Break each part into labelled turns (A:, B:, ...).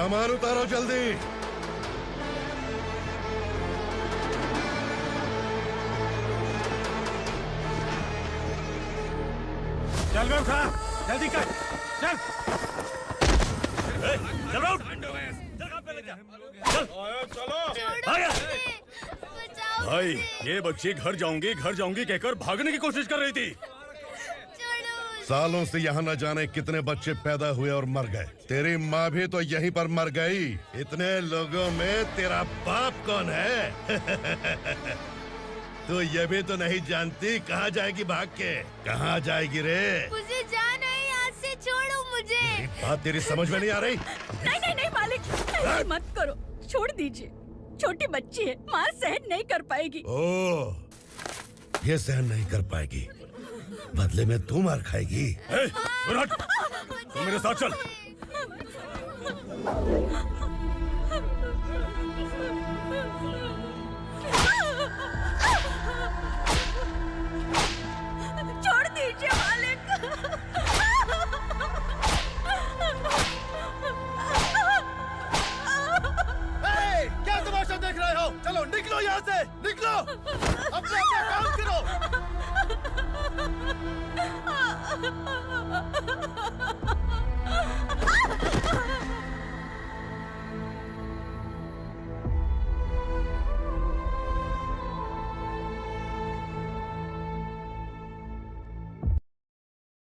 A: सामान उतारो जल्दी।
B: चल बे उठा, जल्दी कर, चल। चल उठ, चल काम पे लग जा, चलो।
C: भाई ये बच्ची घर जाऊंगी कहकर भागने की कोशिश कर रही थी।
A: सालों से यहाँ न जाने कितने बच्चे पैदा हुए और मर गए। तेरी माँ भी तो यहीं पर मर गई। इतने लोगों में तेरा बाप कौन है? तू ये भी तो नहीं जानती कहाँ जाएगी भाग के? कहाँ जाएगी रे?
D: मुझे जाना है, यहाँ से छोड़ो मुझे।
A: बात तेरी समझ में नहीं आ रही?
E: नहीं मालिक, ऐसे मत करो, छोड़ दीजिए। छोटी बच्ची है, माँ सहन नहीं कर पाएगी।
A: ओह, ये सहन नहीं कर पाएगी, बदले में तू मार खाएगी।
C: तू मेरे साथ चल।
E: छोड़ दीजिए मालिक।
B: क्या तमाशा देख रहे हो? चलो निकलो यहाँ से, निकलो। अपना काम करो।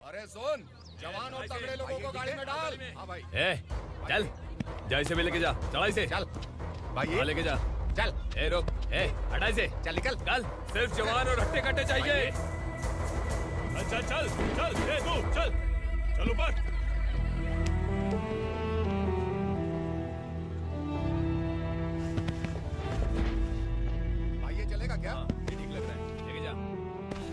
F: अरे सुन, जवान और तगड़े लोगों को गाड़ी में डाल। हाँ भाई।
C: चल, जा इसे भी लेके जा, चला इसे।
F: चल भाई,
C: हाँ, लेके जा।
F: चल।
C: रुक, हटा इसे।
F: चल निकल।
C: चल, सिर्फ जवान और हट्टे कट्टे चाहिए। चल चल चल, तू चल, चल ऊपर।
F: भाई ये चलेगा क्या?
C: ये ठीक लग रहा है, लेके जा।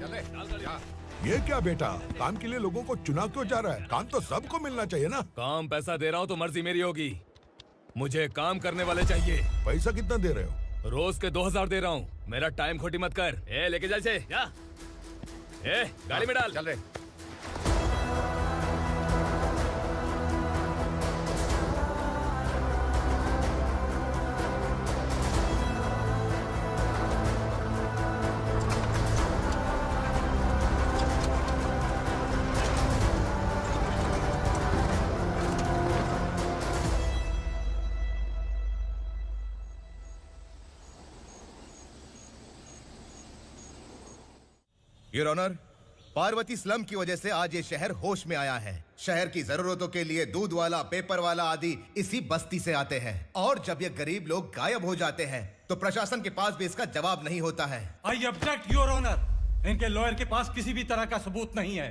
F: चल रे,
C: डाल कर जा।
G: ये क्या बेटा, काम के लिए लोगों को चुना क्यों जा रहा है? काम तो सबको मिलना चाहिए ना।
C: काम पैसा दे रहा हूँ तो मर्जी मेरी होगी। मुझे काम करने वाले चाहिए।
G: पैसा कितना दे रहे हो?
C: रोज के 2000 दे रहा हूँ। मेरा टाइम खोटी मत कर। लेके जा इसे, जा। गाड़ी में डाल।
F: चल रे।
H: योर ऑनर, पार्वती स्लम की वजह से आज ये शहर होश में आया है। शहर की जरूरतों के लिए दूध वाला, पेपर वाला आदि इसी बस्ती से आते हैं, और जब ये गरीब लोग गायब हो जाते हैं तो प्रशासन के पास भी इसका जवाब नहीं होता है।
B: I object your honour. इनके लॉयर के पास किसी भी तरह का सबूत नहीं है।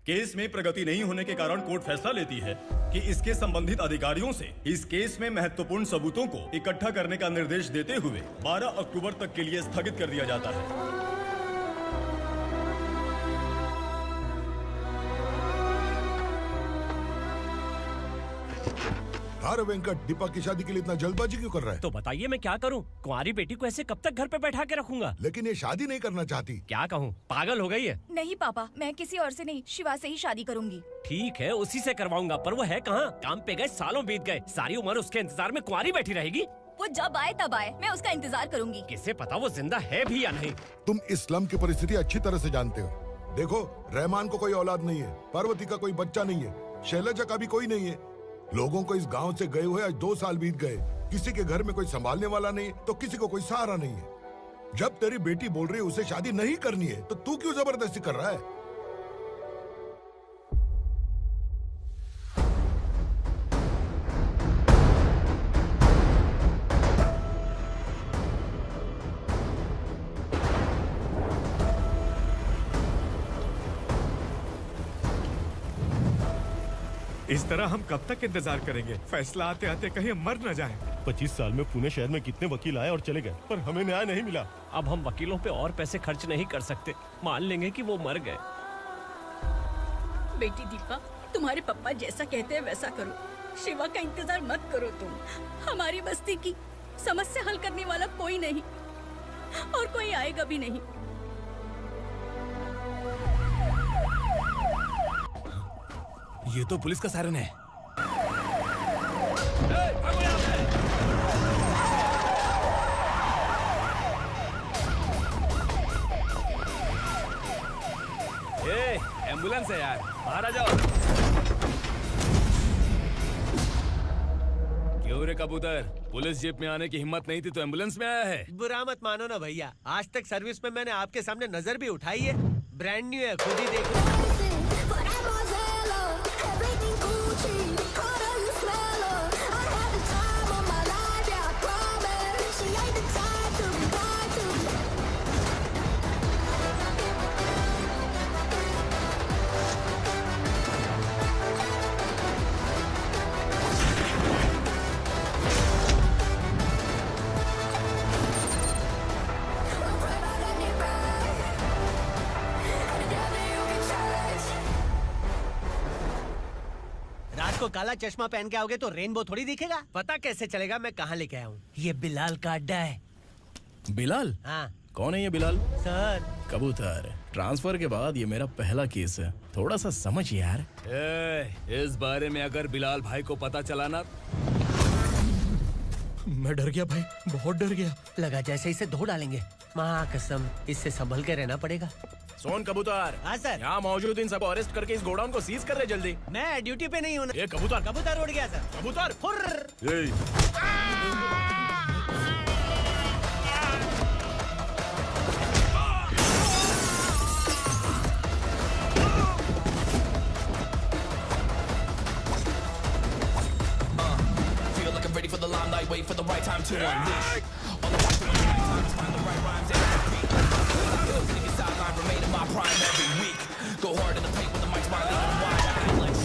C: केस में प्रगति नहीं होने के कारण कोर्ट फैसला लेती है कि इसके संबंधित अधिकारियों से इस केस में महत्वपूर्ण सबूतों को इकट्ठा करने का निर्देश देते हुए 12 अक्टूबर तक के लिए स्थगित कर दिया जाता है।
G: अरे वेंकट, दीपक की शादी के लिए इतना जल्दबाजी क्यों कर रहा है?
I: तो बताइए मैं क्या करूं? कुंवारी बेटी को ऐसे कब तक घर पे बैठा के रखूंगा?
G: लेकिन ये शादी नहीं करना चाहती।
I: क्या कहूं, पागल हो गई है।
D: नहीं पापा, मैं किसी और से नहीं, शिवा से ही शादी करूंगी।
I: ठीक है, उसी से करवाऊंगा, पर वो है कहाँ? काम पे गए, सालों बीत गए, सारी उम्र उसके इंतजार में कुंवारी बैठी रहेगी।
D: वो जब आए तब आए, मैं उसका इंतजार करूंगी।
I: किसे पता वो जिंदा है भी या नहीं।
G: तुम इस्लाम की परिस्थिति अच्छी तरह से जानते हो। देखो, रहमान को कोई औलाद नहीं है, पार्वती का कोई बच्चा नहीं है, शैलजा का भी कोई नहीं है। लोगों को इस गांव से गए हुए आज 2 साल बीत गए। किसी के घर में कोई संभालने वाला नहीं, तो किसी को कोई सहारा नहीं है। जब तेरी बेटी बोल रही है उसे शादी नहीं करनी है, तो तू क्यों जबरदस्ती कर रहा है?
J: इस तरह हम कब तक इंतजार करेंगे? फैसला आते आते कहीं हम मर न जाएं।
K: 25 साल में पुणे शहर में कितने वकील आए और चले गए, पर हमें न्याय नहीं मिला।
I: अब हम वकीलों पे और पैसे खर्च नहीं कर सकते। मान लेंगे कि वो मर गए।
E: बेटी दीपा, तुम्हारे पापा जैसा कहते हैं वैसा करो। शिवा का इंतजार मत करो तुम। हमारी बस्ती की समस्या हल करने वाला कोई नहीं, और कोई आएगा भी नहीं।
C: ये तो पुलिस का सायरन है।
L: एम्बुलेंस है यार, बाहर आ जाओ। क्यों रे कबूतर, पुलिस जीप में आने की हिम्मत नहीं थी तो एम्बुलेंस में आया है?
M: बुरा मत मानो ना भैया, आज तक सर्विस में मैंने आपके सामने नजर भी उठाई है। ब्रांड न्यू है, खुद ही देखो। को काला चश्मा पहन के आओगे तो रेनबो थोड़ी दिखेगा। पता कैसे चलेगा मैं कहाँ लेके आया हूँ? ये बिलाल का अड्डा है।
L: बिलाल?
M: हाँ।
L: कौन है ये बिलाल?
M: सर
L: कबूतर, ट्रांसफर के बाद ये मेरा पहला केस है, थोड़ा सा समझ यार। इस बारे में अगर बिलाल भाई को पता चला ना।
M: मैं डर गया भाई, बहुत डर गया। लगा जैसे इसे धो डालेंगे। माँ कसम, इससे संभल के रहना पड़ेगा।
L: सोन कबूतर।
M: हाँ सर।
L: यहाँ मौजूद इन सबको अरेस्ट करके इस गोडाउन को सीज कर रहे जल्दी।
M: मैं ड्यूटी पे नहीं हूँ।
L: ये कबूतर।
M: कबूतर उड़ गया सर।
L: कबूतर फुर्र।
N: Ready for the limelight, wait for the right time to unleash. All the time to find the right rhymes and beat. Nigga sideline remaining my prime every week. Go hard in the paint with the mic's wide and wide. I act like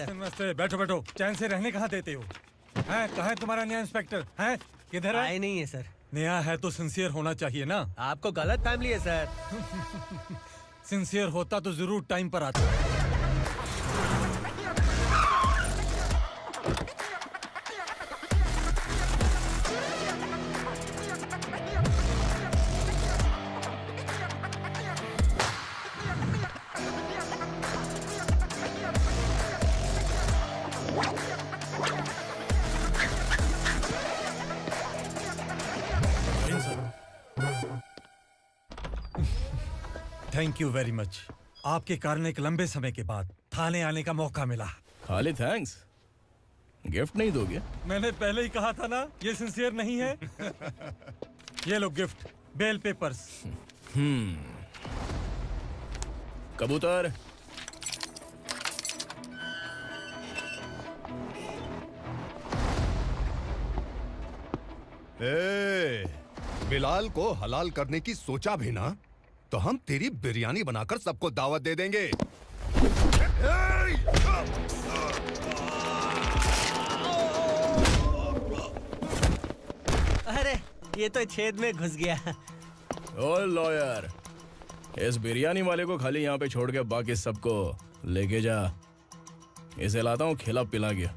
O: नमस्ते, बैठो बैठो। चैन से रहने कहाँ देते हो? हैं, कहाँ है तुम्हारा नया इंस्पेक्टर? हैं, किधर है?
M: आए नहीं है सर।
O: नया है तो सिंसियर होना चाहिए ना।
M: आपको गलत फैमिली है सर।
O: सिंसियर होता तो जरूर टाइम पर आता। Thank you very much. आपके कारण एक लंबे समय के बाद थाने आने का मौका मिला।
L: खाली थैंक्स, गिफ्ट नहीं दोगे?
O: मैंने पहले ही कहा था ना, ये सिंसियर नहीं है। ये लो गिफ्ट, बेल पेपर्स।
L: कबूतर,
P: बिलाल को हलाल करने की सोचा भी ना तो हम तेरी बिरयानी बनाकर सबको दावत दे देंगे।
M: अरे ये तो छेद में घुस गया।
L: ओ लॉयर, इस बिरयानी वाले को खाली यहाँ पे छोड़ के बाकी सबको लेके जा। इसे लाता हूँ खिला पिला गया।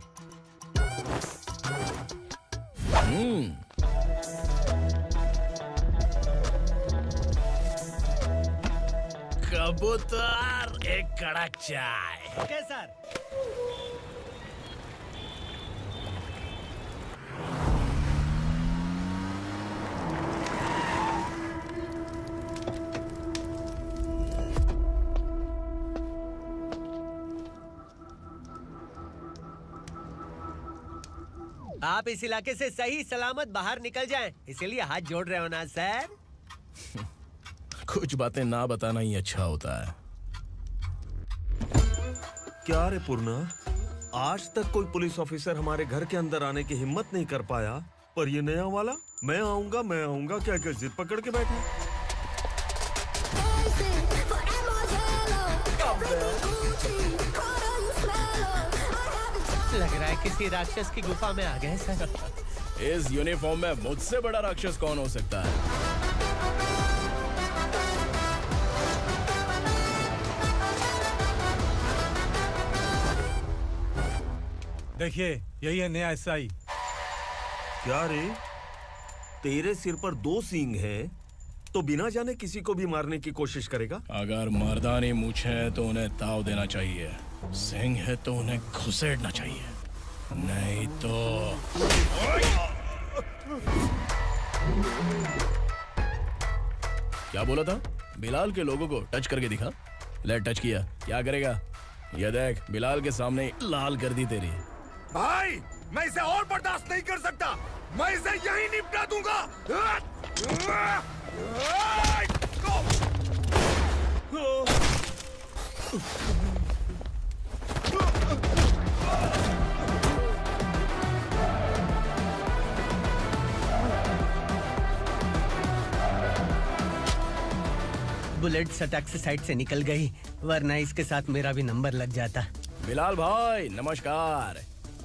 I: कबूतर, एक कड़क चाय।
M: Okay sir. आप इस इलाके से सही सलामत बाहर निकल जाएं, इसीलिए हाथ जोड़ रहे हो ना सर?
L: कुछ बातें ना बताना ही अच्छा होता है।
Q: क्या रे पूर्णा, आज तक कोई पुलिस ऑफिसर हमारे घर के अंदर आने की हिम्मत नहीं कर पाया, पर ये नया वाला मैं आऊंगा क्या क्या जिद पकड़ के बैठा।
M: लग रहा है किसी राक्षस की गुफा में आ गए सर।
L: इस यूनिफॉर्म में मुझसे बड़ा राक्षस कौन हो सकता है?
O: देखिए, यही है नया एसआई।
Q: क्या रे, तेरे सिर पर 2 सींग है तो बिना जाने किसी को भी मारने की कोशिश करेगा?
L: अगर मर्दानी मूंछ है तो उन्हें ताव देना चाहिए, सिंह है तो उन्हें घुसेड़ना चाहिए, नहीं तो। क्या बोला था? बिलाल के लोगों को टच करके दिखा। ले टच किया, क्या करेगा? ये देख, बिलाल के सामने लाल कर दी तेरी।
P: भाई, मैं इसे और बर्दाश्त नहीं कर सकता, मैं इसे यहीं निपटा दूंगा।
M: बुलेट सटक से साइड से निकल गई, वरना इसके साथ मेरा भी नंबर लग जाता।
L: बिलाल भाई नमस्कार।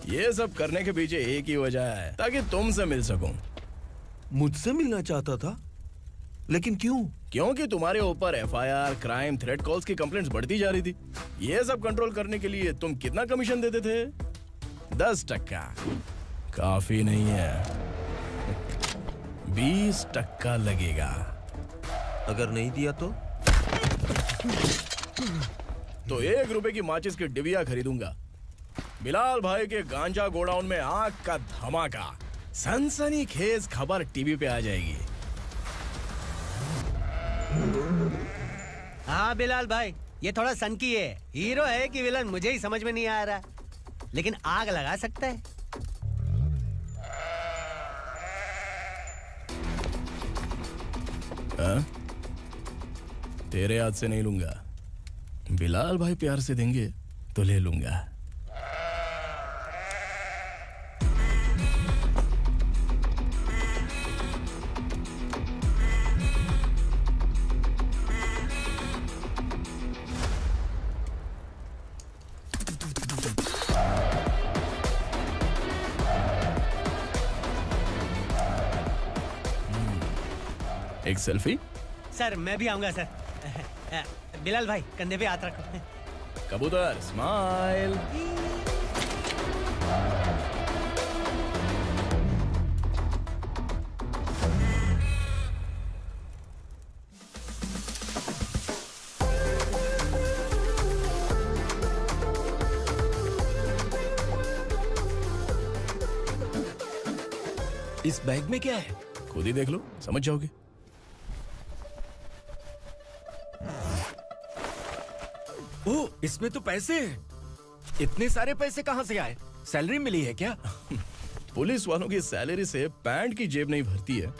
L: ये सब करने के पीछे एक ही वजह है, ताकि तुमसे मिल सकूं।
Q: मुझसे मिलना चाहता था, लेकिन क्यों?
L: क्योंकि तुम्हारे ऊपर एफआईआर, क्राइम, थ्रेट कॉल्स की कंप्लेंट्स बढ़ती जा रही थी। ये सब कंट्रोल करने के लिए तुम कितना कमीशन देते थे? 10%। काफी नहीं है, 20% लगेगा।
Q: अगर नहीं दिया
L: तो 1 रुपए की माचिस की डिबिया खरीदूंगा। बिलाल भाई के गांजा गोडाउन में आग का धमाका, सनसनीखेज खबर टीवी पे आ जाएगी।
M: हाँ बिलाल भाई, ये थोड़ा सनकी है। हीरो है कि विलन मुझे ही समझ में नहीं आ रहा, लेकिन आग लगा सकता है।
L: तेरे हाथ से नहीं लूंगा, बिलाल भाई प्यार से देंगे तो ले लूंगा। एक सेल्फी?
M: सर मैं भी आऊंगा सर। बिलाल भाई कंधे पे हाथ रखो।
L: कबूतर स्माइल।
Q: इस बैग में क्या है?
L: खुद ही देख लो, समझ जाओगे।
Q: ओह, इसमें तो पैसे हैं। इतने सारे पैसे कहाँ से आए? सैलरी मिली है क्या?
L: पुलिस वालों की सैलरी से पैंट की जेब नहीं भरती है,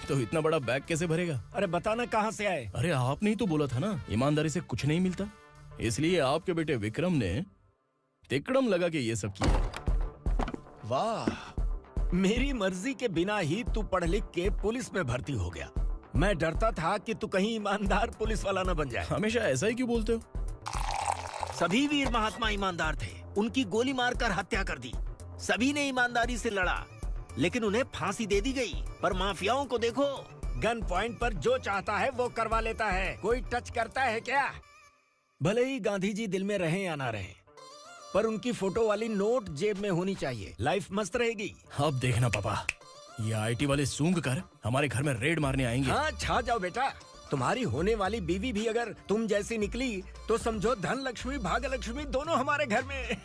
L: तो इतना बड़ा बैग कैसे भरेगा?
Q: अरे बताना कहाँ से आए?
L: अरे आपने ही तो बोला था ना, ईमानदारी से कुछ नहीं मिलता, इसलिए आपके बेटे विक्रम ने तिकड़म लगा के ये सब किया।
Q: वाह, मेरी मर्जी के बिना ही तू पढ़ लिख के पुलिस में भर्ती हो गया। मैं डरता था कि तू कहीं ईमानदार पुलिस वाला न बन जाए।
L: हमेशा ऐसा ही क्यों बोलते हो?
Q: सभी वीर महात्मा ईमानदार थे, उनकी गोली मारकर हत्या कर दी। सभी ने ईमानदारी से लड़ा, लेकिन उन्हें फांसी दे दी गई। पर माफियाओं को देखो, गन पॉइंट पर जो चाहता है वो करवा लेता है। कोई टच करता है क्या? भले ही गांधी जी दिल में रहे या ना रहे, पर उनकी फोटो वाली नोट जेब में होनी चाहिए। लाइफ मस्त रहेगी।
L: अब देखना पापा, ये आईटी वाले सूंघ कर हमारे घर में रेड मारने आएंगे।
Q: हाँ, छा जाओ बेटा। तुम्हारी होने वाली बीवी भी अगर तुम जैसी निकली तो समझो धन लक्ष्मी भाग्य लक्ष्मी दोनों हमारे घर में।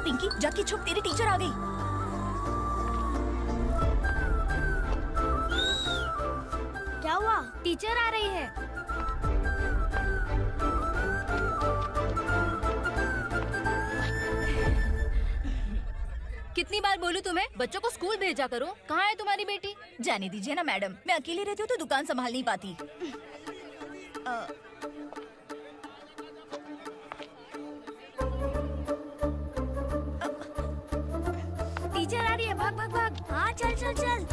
D: पिंकी जाके छुप, तेरी टीचर आ गई। क्या हुआ? टीचर आ रही है। कितनी बार बोलूं तुम्हें बच्चों को स्कूल भेजा करो। कहाँ है तुम्हारी बेटी? जाने दीजिए ना मैडम, मैं अकेली रहती हूँ तो दुकान संभाल नहीं पाती। टीचर आ रही है, भाग भाग भाग। हाँ चल चल चल।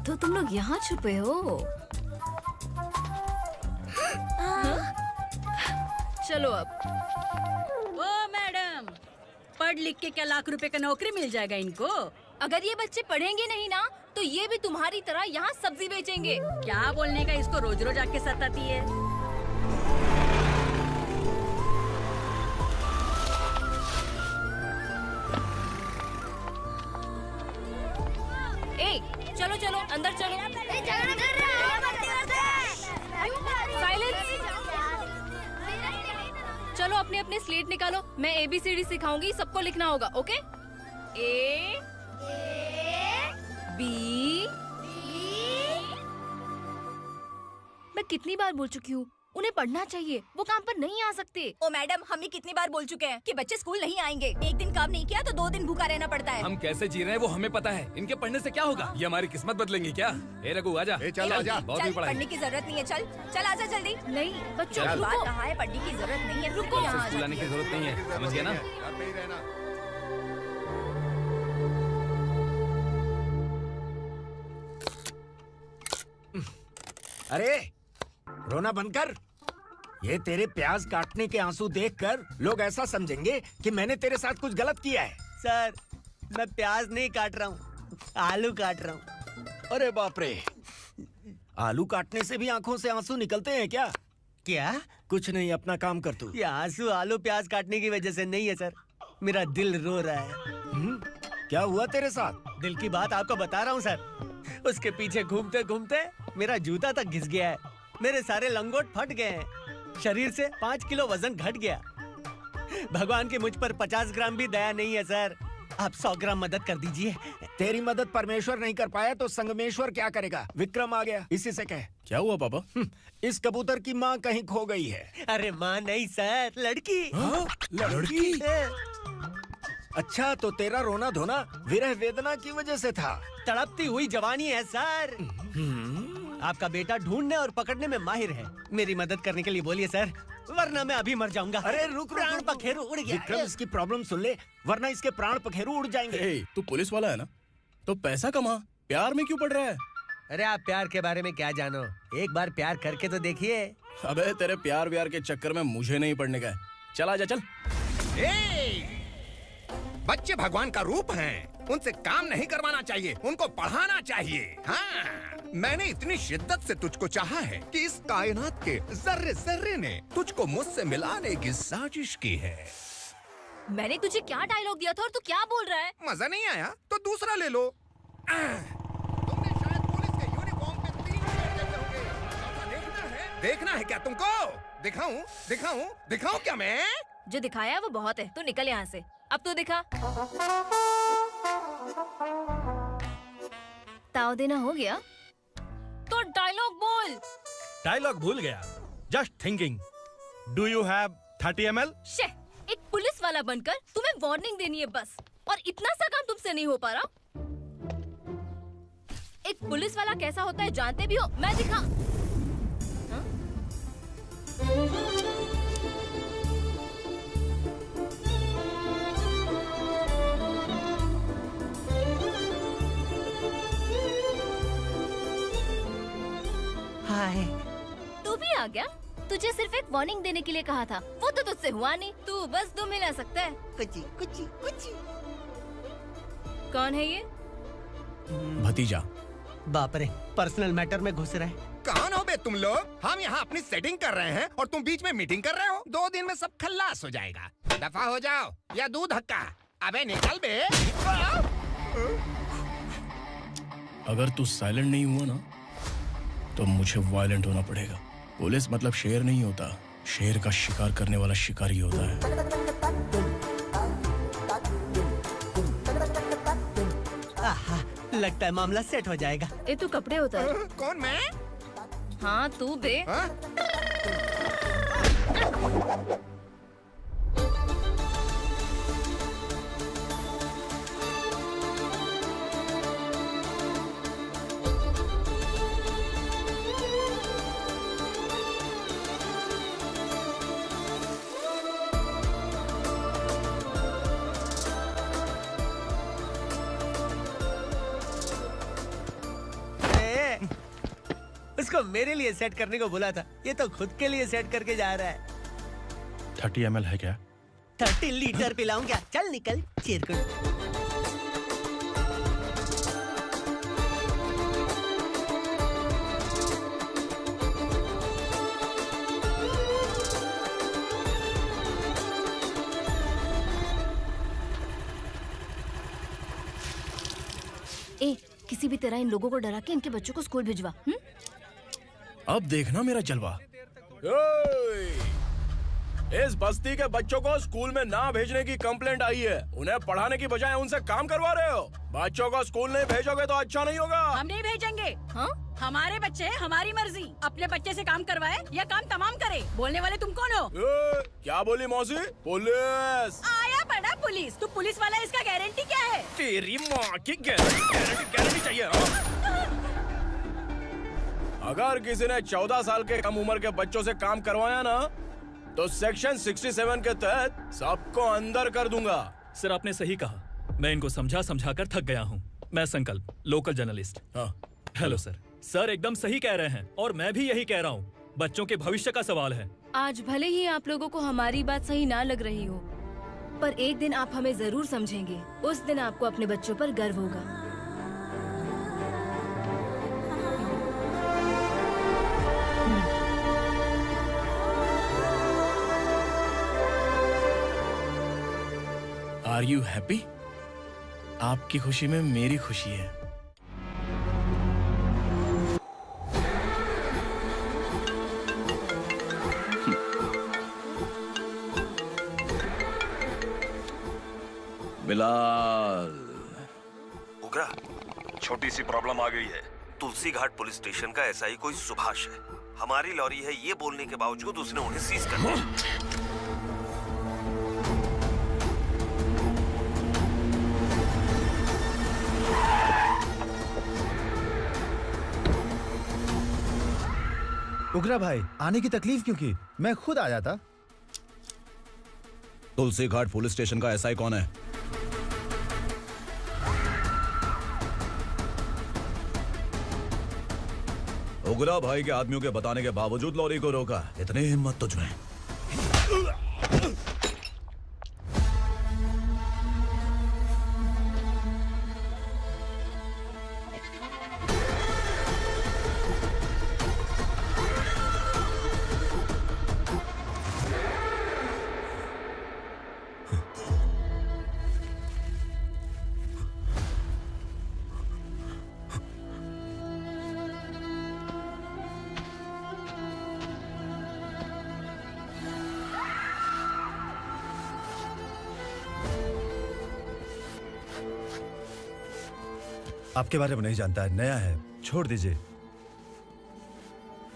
D: तो तुम लोग यहाँ छुपे हो? चलो अब।
E: ओ मैडम, पढ़ लिख के क्या लाख रुपए का नौकरी मिल जाएगा इनको?
D: अगर ये बच्चे पढ़ेंगे नहीं ना तो ये भी तुम्हारी तरह यहाँ सब्जी बेचेंगे।
E: क्या बोलने का, इसको रोज रोज आके सताती है।
D: ए, चलो चलो अंदर चलो। साइलेंस। चलो अपने अपने स्लेट निकालो, मैं ABCD सिखाऊंगी, सबको लिखना होगा। ओके? A B। मैं कितनी बार बोल चुकी हूँ उन्हें पढ़ना चाहिए, वो काम पर नहीं आ सकते। ओ मैडम, हम ही कितनी बार बोल चुके हैं कि बच्चे स्कूल नहीं आएंगे। एक दिन काम नहीं किया तो 2 दिन भूखा रहना पड़ता है।
R: हम कैसे जी रहे हैं वो हमें पता है, इनके पढ़ने से क्या होगा? ये हमारी किस्मत बदलेंगे क्या? ए रघु आजा।
P: चल आजा।
R: बहुत भी पढ़ाई।
D: पढ़ने की जरूरत नहीं है, चल चल आजा जल्दी। नहीं बच्चों की बात कहा है, पढ़ने की जरूरत नहीं है, रुको।
R: स्कूल आने की जरूरत नहीं है, समझ गया ना?
Q: अरे रोना बंद कर। ये तेरे प्याज काटने के आंसू देखकर लोग ऐसा समझेंगे कि मैंने तेरे साथ कुछ गलत किया है।
M: सर, मैं प्याज नहीं काट रहा हूँ, आलू काट रहा हूँ।
Q: अरे बाप रे, आलू काटने से भी आंखों से आंसू निकलते हैं क्या?
M: क्या?
Q: कुछ नहीं, अपना काम कर तू।
M: ये आंसू आलू प्याज काटने की वजह से नहीं है सर, मेरा दिल रो रहा है।
Q: क्या हुआ तेरे साथ?
M: दिल की बात आपको बता रहा हूँ सर। उसके पीछे घूमते घूमते मेरा जूता तक घिस गया है, मेरे सारे लंगोट फट गए हैं, शरीर से 5 किलो वजन घट गया। भगवान की मुझ पर 50 ग्राम भी दया नहीं है सर, आप 100 ग्राम मदद कर दीजिए।
Q: तेरी मदद परमेश्वर नहीं कर पाया तो संगमेश्वर क्या करेगा? विक्रम आ गया, इसी से कह।
L: क्या हुआ पापा?
Q: इस कबूतर की माँ कहीं खो गई है।
M: अरे माँ नहीं सर, लड़की।
Q: लड़की? अच्छा, तो तेरा रोना धोना विरह वेदना की वजह से था।
M: तड़पती हुई जवानी है सर। आपका बेटा ढूंढने और पकड़ने में माहिर है, मेरी मदद करने के लिए बोलिए सर, वरना मैं अभी मर जाऊंगा।
Q: अरे रुक,
M: प्राण पखेरु उड़ गया।
Q: विक्रम, इसकी प्रॉब्लम सुन ले, वरना इसके प्राण पखेरु उड़ जाएंगे।
L: तू पुलिस वाला है ना, तो पैसा कमा, प्यार में क्यों पड़ रहा है?
M: अरे आप प्यार के बारे में क्या जानो, एक बार प्यार करके तो देखिए।
L: अबे तेरे प्यार व्यार के चक्कर में मुझे नहीं पड़ने का है। चल आजा चल।
P: बच्चे भगवान का रूप हैं, उनसे काम नहीं करवाना चाहिए, उनको पढ़ाना चाहिए। हाँ, मैंने इतनी शिद्दत से तुझको चाहा है कि इस कायनात के जर्रे जर्रे ने तुझको मुझसे मिलाने की साजिश की है।
D: मैंने तुझे क्या डायलॉग दिया था और तू क्या बोल रहा है?
P: मजा नहीं आया तो दूसरा ले लो। तुमने शायद पुलिस के यूनिफॉर्म पे 3 शर्ट देखे होंगे। देखना है क्या तुमको? दिखाऊं दिखाऊं दिखाऊं क्या मैं?
D: जो दिखाया वो बहुत है, तू निकल यहाँ से। अब तो दिखा। ताव देना हो गया तो डायलॉग बोल।
J: डायलॉग भूल गया। Just thinking, do you have 30 ml?
D: शे, एक पुलिस वाला बनकर तुम्हें वार्निंग देनी है बस, और इतना सा काम तुमसे नहीं हो पा रहा। एक पुलिस वाला कैसा होता है जानते भी हो? मैं दिखा।
M: हाय,
D: तू भी आ गया? तुझे सिर्फ एक वार्निंग देने के लिए कहा था, वो तो तुझसे हुआ नहीं। तू बस दम हिला सकता है।
M: कुची कुची कुची।
D: कौन है ये?
L: भतीजा।
M: बाप रे, पर्सनल मैटर में घुस रहे।
P: कौन हो बे तुम लोग? हम यहाँ अपनी सेटिंग कर रहे हैं और तुम बीच में मीटिंग कर रहे हो। 2 दिन में सब खल्लास हो जाएगा। दफा हो जाओ या दूध हक्का। अबे निकल बे।
L: अगर तू साइलेंट नहीं हुआ ना तो मुझे वायलेंट होना पड़ेगा। पुलिस मतलब शेर नहीं होता, शेर का शिकार करने वाला शिकारी होता है।
M: आहा, लगता है मामला सेट हो जाएगा।
D: ए तू कपड़े उतार।
P: कौन मैं?
D: हाँ तू बे।
M: उसको मेरे लिए सेट करने को बोला था, ये तो खुद के लिए सेट करके जा रहा है।
K: 30 ml है क्या?
M: 30 लीटर पिलाऊं क्या? चल निकल चिरकुट।
D: ए किसी भी तरह इन लोगों को डरा के इनके बच्चों को स्कूल भिजवा।
L: अब देखना मेरा जलवा। इस बस्ती के बच्चों को स्कूल में ना भेजने की कंप्लेंट आई है। उन्हें पढ़ाने की बजाय उनसे काम करवा रहे हो। बच्चों को स्कूल नहीं भेजोगे तो अच्छा नहीं होगा।
E: हम नहीं भेजेंगे। हाँ? हमारे बच्चे हमारी मर्जी। अपने बच्चे से काम करवाए या काम तमाम करे। बोलने वाले तुम कौन हो?
L: क्या बोली मौसी? पुलिस
E: आया बड़ा पुलिस। तू पुलिस वाला, इसका गारंटी क्या है?
L: तेरी माँ की गारंटी चाहिए। अगर किसी ने 14 साल के कम उम्र के बच्चों से काम करवाया ना तो सेक्शन 67 के तहत सबको अंदर कर दूंगा।
C: सर आपने सही कहा। मैं इनको समझा कर थक गया हूँ। मैं संकल्प, लोकल जर्नलिस्ट।
L: हाँ।
C: Hello sir. सर एकदम सही कह रहे हैं और मैं भी यही कह रहा हूँ। बच्चों के भविष्य का सवाल है।
D: आज भले ही आप लोगों को हमारी बात सही ना लग रही हो, पर एक दिन आप हमें जरूर समझेंगे। उस दिन आपको अपने बच्चों पर गर्व होगा।
L: Are you happy? आपकी खुशी में मेरी खुशी है।
S: बिलाल। उगरा, छोटी सी प्रॉब्लम आ गई है। तुलसी घाट पुलिस स्टेशन का एसआई कोई सुभाष है। हमारी लॉरी है ये बोलने के बावजूद उसने उन्हें सीज कर दिया।
B: उगरा भाई, आने की तकलीफ क्यों की? मैं खुद आ जाता।
H: तुलसी घाट पुलिस स्टेशन का एसआई कौन है? उगरा भाई के आदमियों के बताने के बावजूद लॉरी को रोका। इतनी हिम्मत तुझमें?
B: आपके बारे में नहीं जानता है, नया है, छोड़ दीजिए।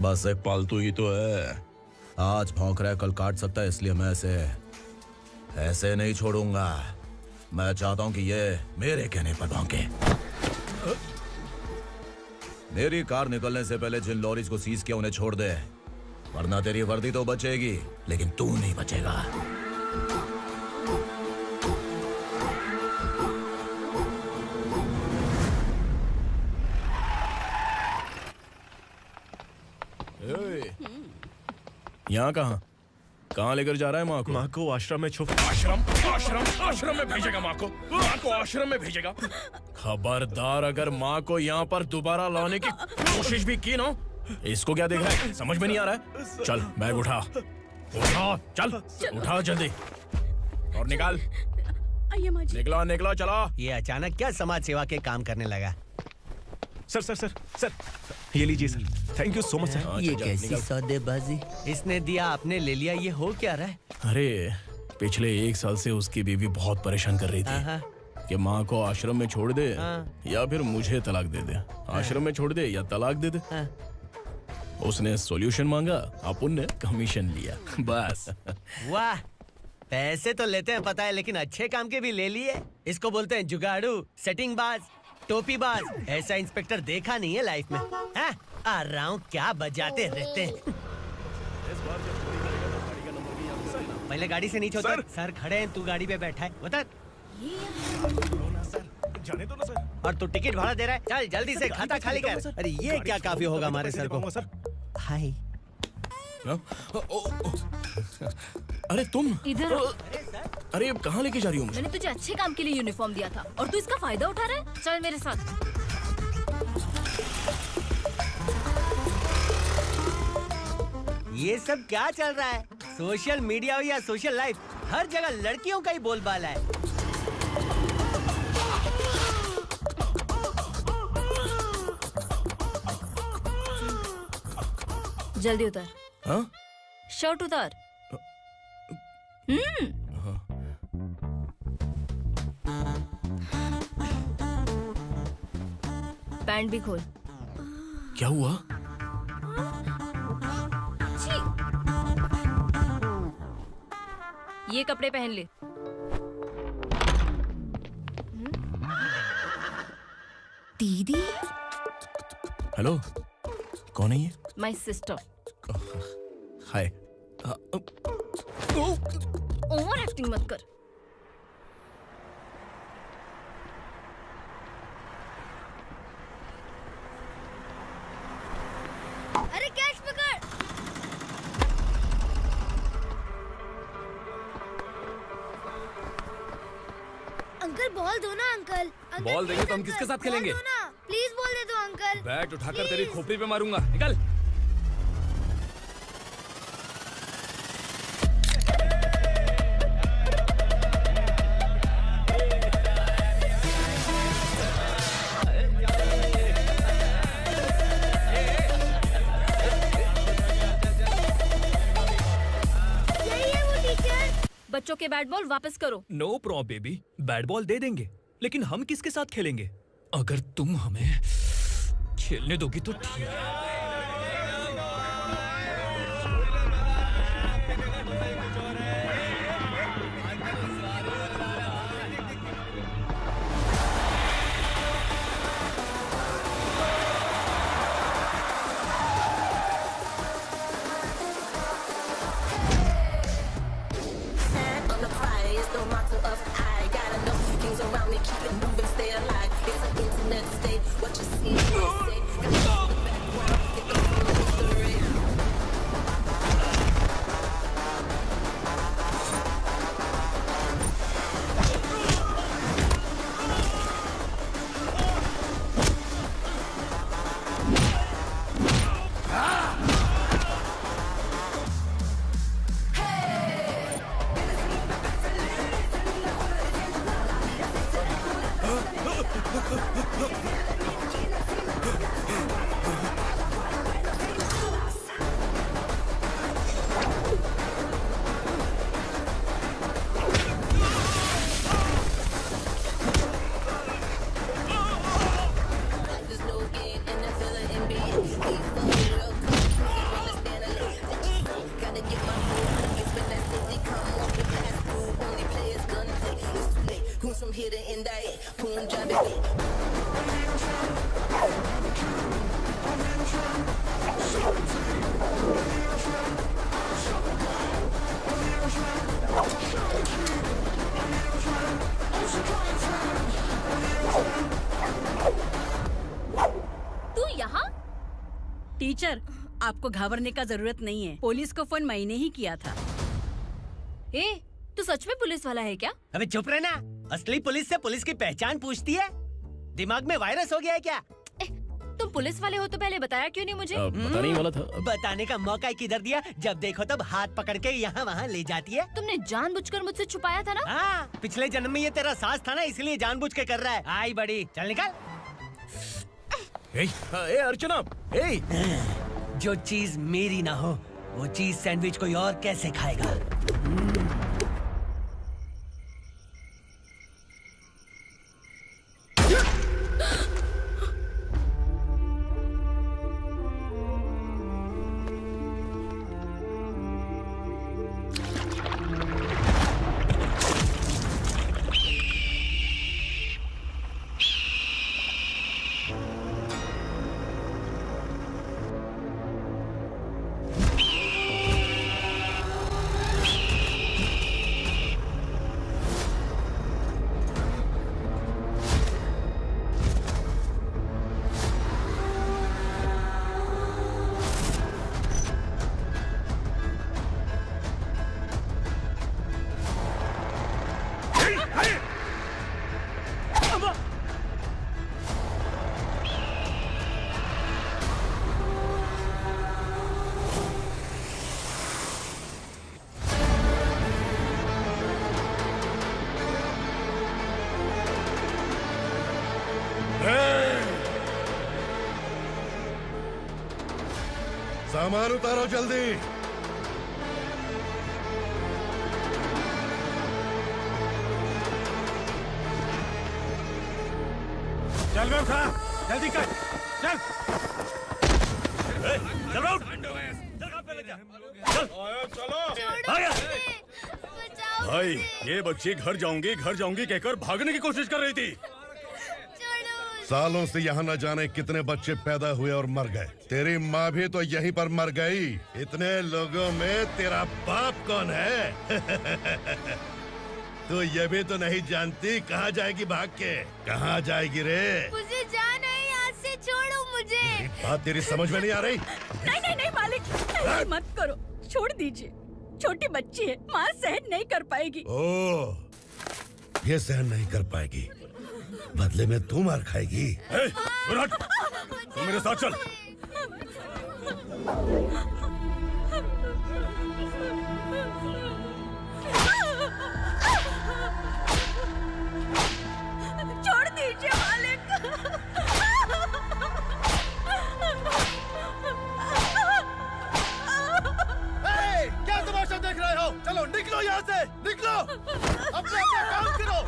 H: बस एक पालतू ही तो है। आज भौंक रहा है, कल काट सकता है, इसलिए मैं ऐसे नहीं छोड़ूंगा। मैं चाहता हूं कि ये मेरे कहने पर भौंके। मेरी कार निकलने से पहले जिन लॉरीज को सीज किया उन्हें छोड़ दे, वरना तेरी वर्दी तो बचेगी लेकिन तू नहीं बचेगा।
L: यहाँ कहाँ लेकर जा रहा है माँ को?
K: माँ को आश्रम में छुप।
L: आश्रम में भेजेगा माँ को आश्रम में भेजेगा। खबरदार, अगर माँ को यहाँ पर दोबारा लाने की कोशिश भी की ना, इसको क्या देख रहा है? समझ में नहीं आ रहा है? चल बैग उठा, चल उठा जल्दी और निकाल।
E: आइए माँ जी।
L: निकला चला।
M: ये अचानक क्या समाज सेवा के काम करने लगा?
J: सर सर सर सर ये लीजिए sir, thank you so much sir.
M: ये कैसी सौदेबाजी? इसने दिया आपने ले लिया, ये हो क्या रहा है?
L: अरे पिछले 1 साल से उसकी बीवी बहुत परेशान कर रही थी कि माँ को आश्रम में छोड़ दे या फिर मुझे तलाक दे दे, आश्रम में छोड़ दे या तलाक दे दे। उसने सॉल्यूशन मांगा, अपन ने कमीशन लिया, बस।
M: वाह, पैसे तो लेते हैं पता है, लेकिन अच्छे काम के भी ले लिए। इसको बोलते हैं जुगाड़ू, सेटिंग बाज, टोपी बाज। ऐसा इंस्पेक्टर देखा नहीं है लाइफ में। हाँ? आ रहा हूँ, क्या बजाते रहते हैं। पहले गाड़ी से नीचे उतर। सर खड़े हैं, तू गाड़ी पे बैठा है, उतर।
J: जाने दो ना सर।
M: और तू टिकट भाड़ा दे रहा है, चल जल्दी से खाता खाली कर। अरे ये क्या काफी होगा हमारे सर को। हाय।
L: अरे तुम
D: इधर।
L: अरे अब कहाँ लेके जा रही हो मुझे?
D: मैंने तुझे अच्छे काम के लिए यूनिफॉर्म दिया था और तू इसका फायदा उठा रहा है। चल मेरे साथ।
M: ये सब क्या चल रहा है? सोशल मीडिया हो या सोशल लाइफ, हर जगह लड़कियों का ही बोलबाला है।
D: जल्दी उतर।
L: हाँ?
D: शर्ट उतार। पैंट भी खोल।
L: क्या हुआ?
D: ये कपड़े पहन ले। दीदी।
L: हेलो, कौन है ये?
D: My sister.
L: Hi.
D: Over acting मत कर। अरे कैश पकड़।
T: अंकल बॉल दो ना अंकल।
R: बॉल देंगे तो हम किसके साथ खेलेंगे?
T: प्लीज बॉल दे दो अंकल।
R: बैट उठाकर तेरी खोपड़ी पे मारूंगा, निकल।
D: बच्चों के बैट बॉल वापस करो।
R: No problem baby, bat ball दे देंगे, लेकिन हम किसके साथ खेलेंगे? अगर तुम हमें खेलने दोगी तो ठीक है।
E: टीचर, आपको घबराने का जरूरत नहीं है। पुलिस को फोन मैंने ही किया था।
D: ए, तू सच में पुलिस वाला है क्या?
M: अबे चुप रहना। असली पुलिस से पुलिस की पहचान पूछती है? दिमाग में वायरस हो गया है क्या?
D: तुम पुलिस वाले हो तो पहले बताया क्यों नहीं मुझे?
L: बताने ही वाला था।
M: बताने का मौका किधर दिया? जब देखो तब हाथ पकड़ के यहाँ वहाँ ले जाती है।
D: तुमने जानबूझकर मुझसे छुपाया था ना?
M: हाँ, पिछले जन्म में ये तेरा सास था ना, इसलिए जानबूझ के कर रहा है। आई बड़ी, चल निकल। ए अर्चना, जो चीज मेरी ना हो वो चीज सैंडविच कोई और कैसे खाएगा?
A: सामान उतारो जल्दी।
J: चल बे उठा, जल्दी कर, चल।
I: चल राउंड।
C: चलो। भाई, ये बच्ची घर जाऊंगी कहकर भागने की कोशिश कर रही थी।
A: सालों से यहाँ न जाने कितने बच्चे पैदा हुए और मर गए। तेरी माँ भी तो यहीं पर मर गई। इतने लोगों में तेरा बाप कौन है? तू ये भी तो नहीं जानती कहाँ जाएगी भाग के? कहाँ जाएगी रे?
T: मुझे जाना है यहाँ से, छोड़ो मुझे।
A: बात तेरी समझ में नहीं आ रही?
E: नहीं मालिक, ऐसे मत करो, छोड़ दीजिए। छोटी बच्ची है, माँ सहन नहीं कर पाएगी।
A: ओह, ये सहन नहीं कर पाएगी, बदले में तू मार खाएगी।
C: तू मेरे साथ चल।
E: छोड़ दीजिए मालिक।
B: क्या तमाशा देख रहे हो? चलो निकलो यहाँ से, निकलो। अपना काम करो।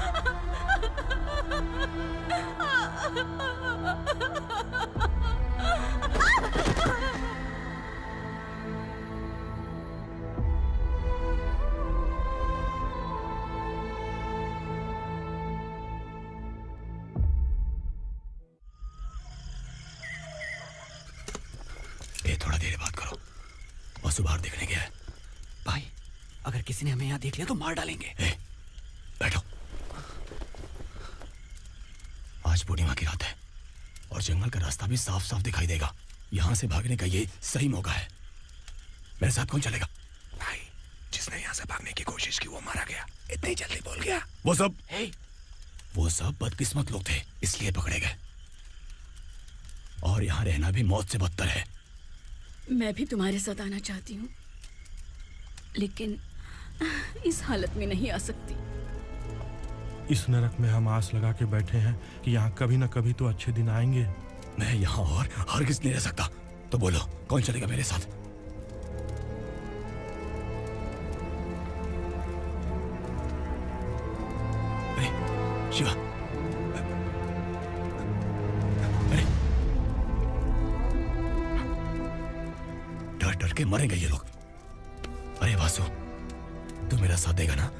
R: ए, थोड़ा देर बात करो। वसु बाहर देखने गया है। भाई, अगर किसी ने हमें यहाँ देख लिया तो मार डालेंगे। बैठो। आज पूर्णिमा की रात है और जंगल का रास्ता भी साफ साफ दिखाई देगा। यहाँ से भागने का ये सही मौका है। मेरे साथ कौन चलेगा?
P: भाई, जिसने यहाँ से भागने की कोशिश की वो मारा गया। इतनी जल्दी बोल गया।
R: वो सब बदकिस्मत लोग थे, इसलिए पकड़े गए। और यहाँ रहना भी मौत से बदतर है।
E: मैं भी तुम्हारे साथ आना चाहती हूँ, लेकिन इस हालत में नहीं आ सकती।
K: इस नरक में हम आस लगा के बैठे हैं कि यहाँ कभी न कभी तो अच्छे दिन आएंगे।
R: मैं यहाँ और हरगिज़ नहीं रह सकता। तो बोलो, कौन चलेगा मेरे साथ? अरे शिवा, अरे डर डर के मरेंगे ये लोग। अरे वासु, तू मेरा साथ देगा ना?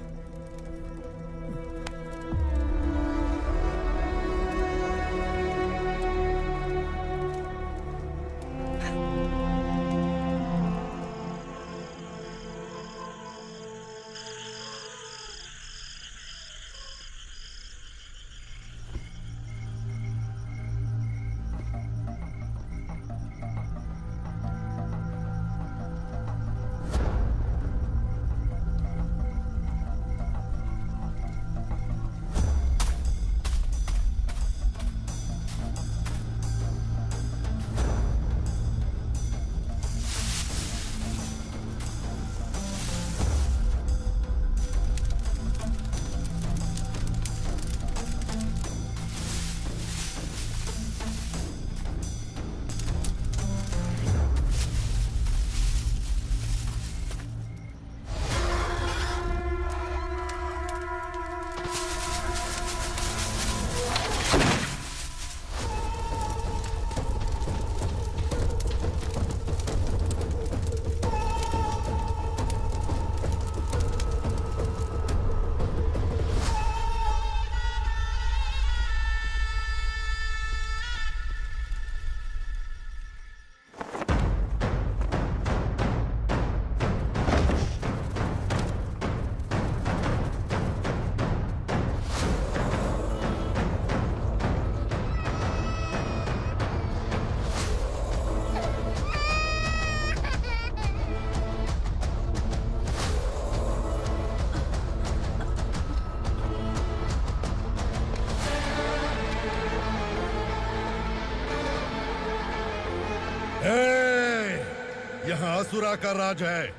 A: यहाँ असुरा का राज है।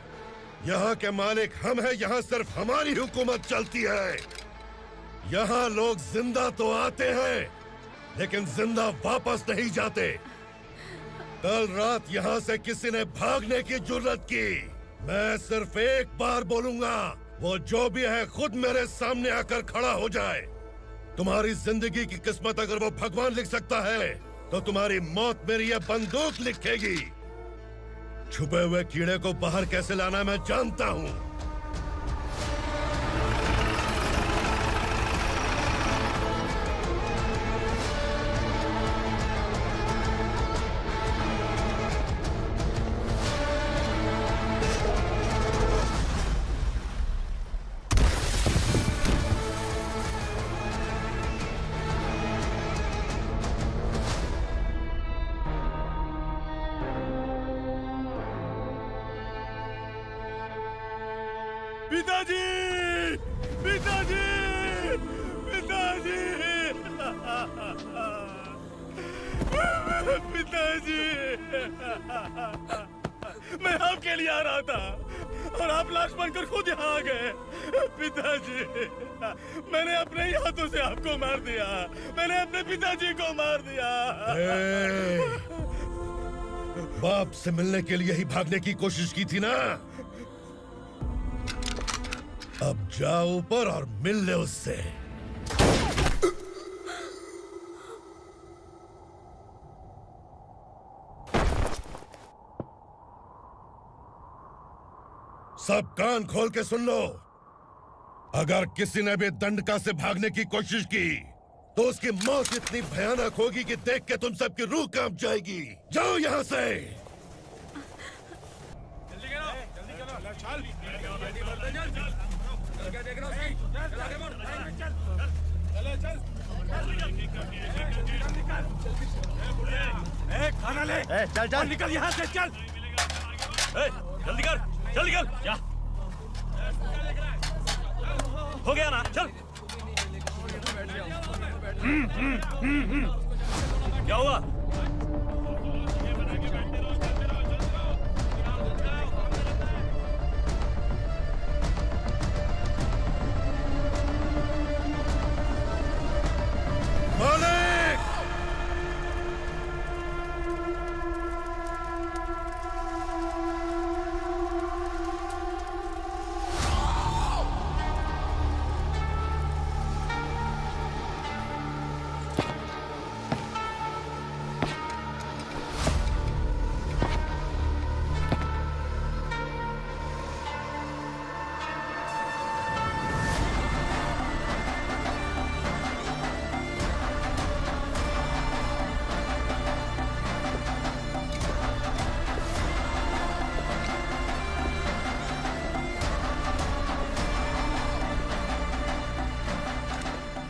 A: यहाँ के मालिक हम हैं, यहाँ सिर्फ हमारी हुकूमत चलती है। यहाँ लोग जिंदा तो आते हैं लेकिन जिंदा वापस नहीं जाते। कल रात यहाँ से किसी ने भागने की जुर्रत की, मैं सिर्फ एक बार बोलूंगा, वो जो भी है खुद मेरे सामने आकर खड़ा हो जाए। तुम्हारी जिंदगी की किस्मत अगर वो भगवान लिख सकता है तो तुम्हारी मौत मेरी ये बंदूक लिखेगी। छुपे हुए कीड़े को बाहर कैसे लाना मैं जानता हूँ।
B: पिताजी, पिताजी, पिताजी, पिताजी, मैं आपके लिए आ रहा था और आप लाश बनकर खुद यहाँ आ गए। पिताजी, मैंने अपने ही हाथों से आपको मार दिया। मैंने अपने पिताजी को मार दिया।
A: बाप से मिलने के लिए ही भागने की कोशिश की थी ना? अब जाओ ऊपर और मिल ले उससे। सब कान खोल के सुन लो। अगर किसी ने भी दंडका से भागने की कोशिश की तो उसकी मौत इतनी भयानक होगी कि देख के तुम सबकी रूह कांप जाएगी। जाओ यहाँ से।
B: खाना ले।
I: चल चल
B: निकल यहाँ से, चल।
I: जल्दी कर, जल्दी कर। जा। हो गया ना, चल। क्या हुआ?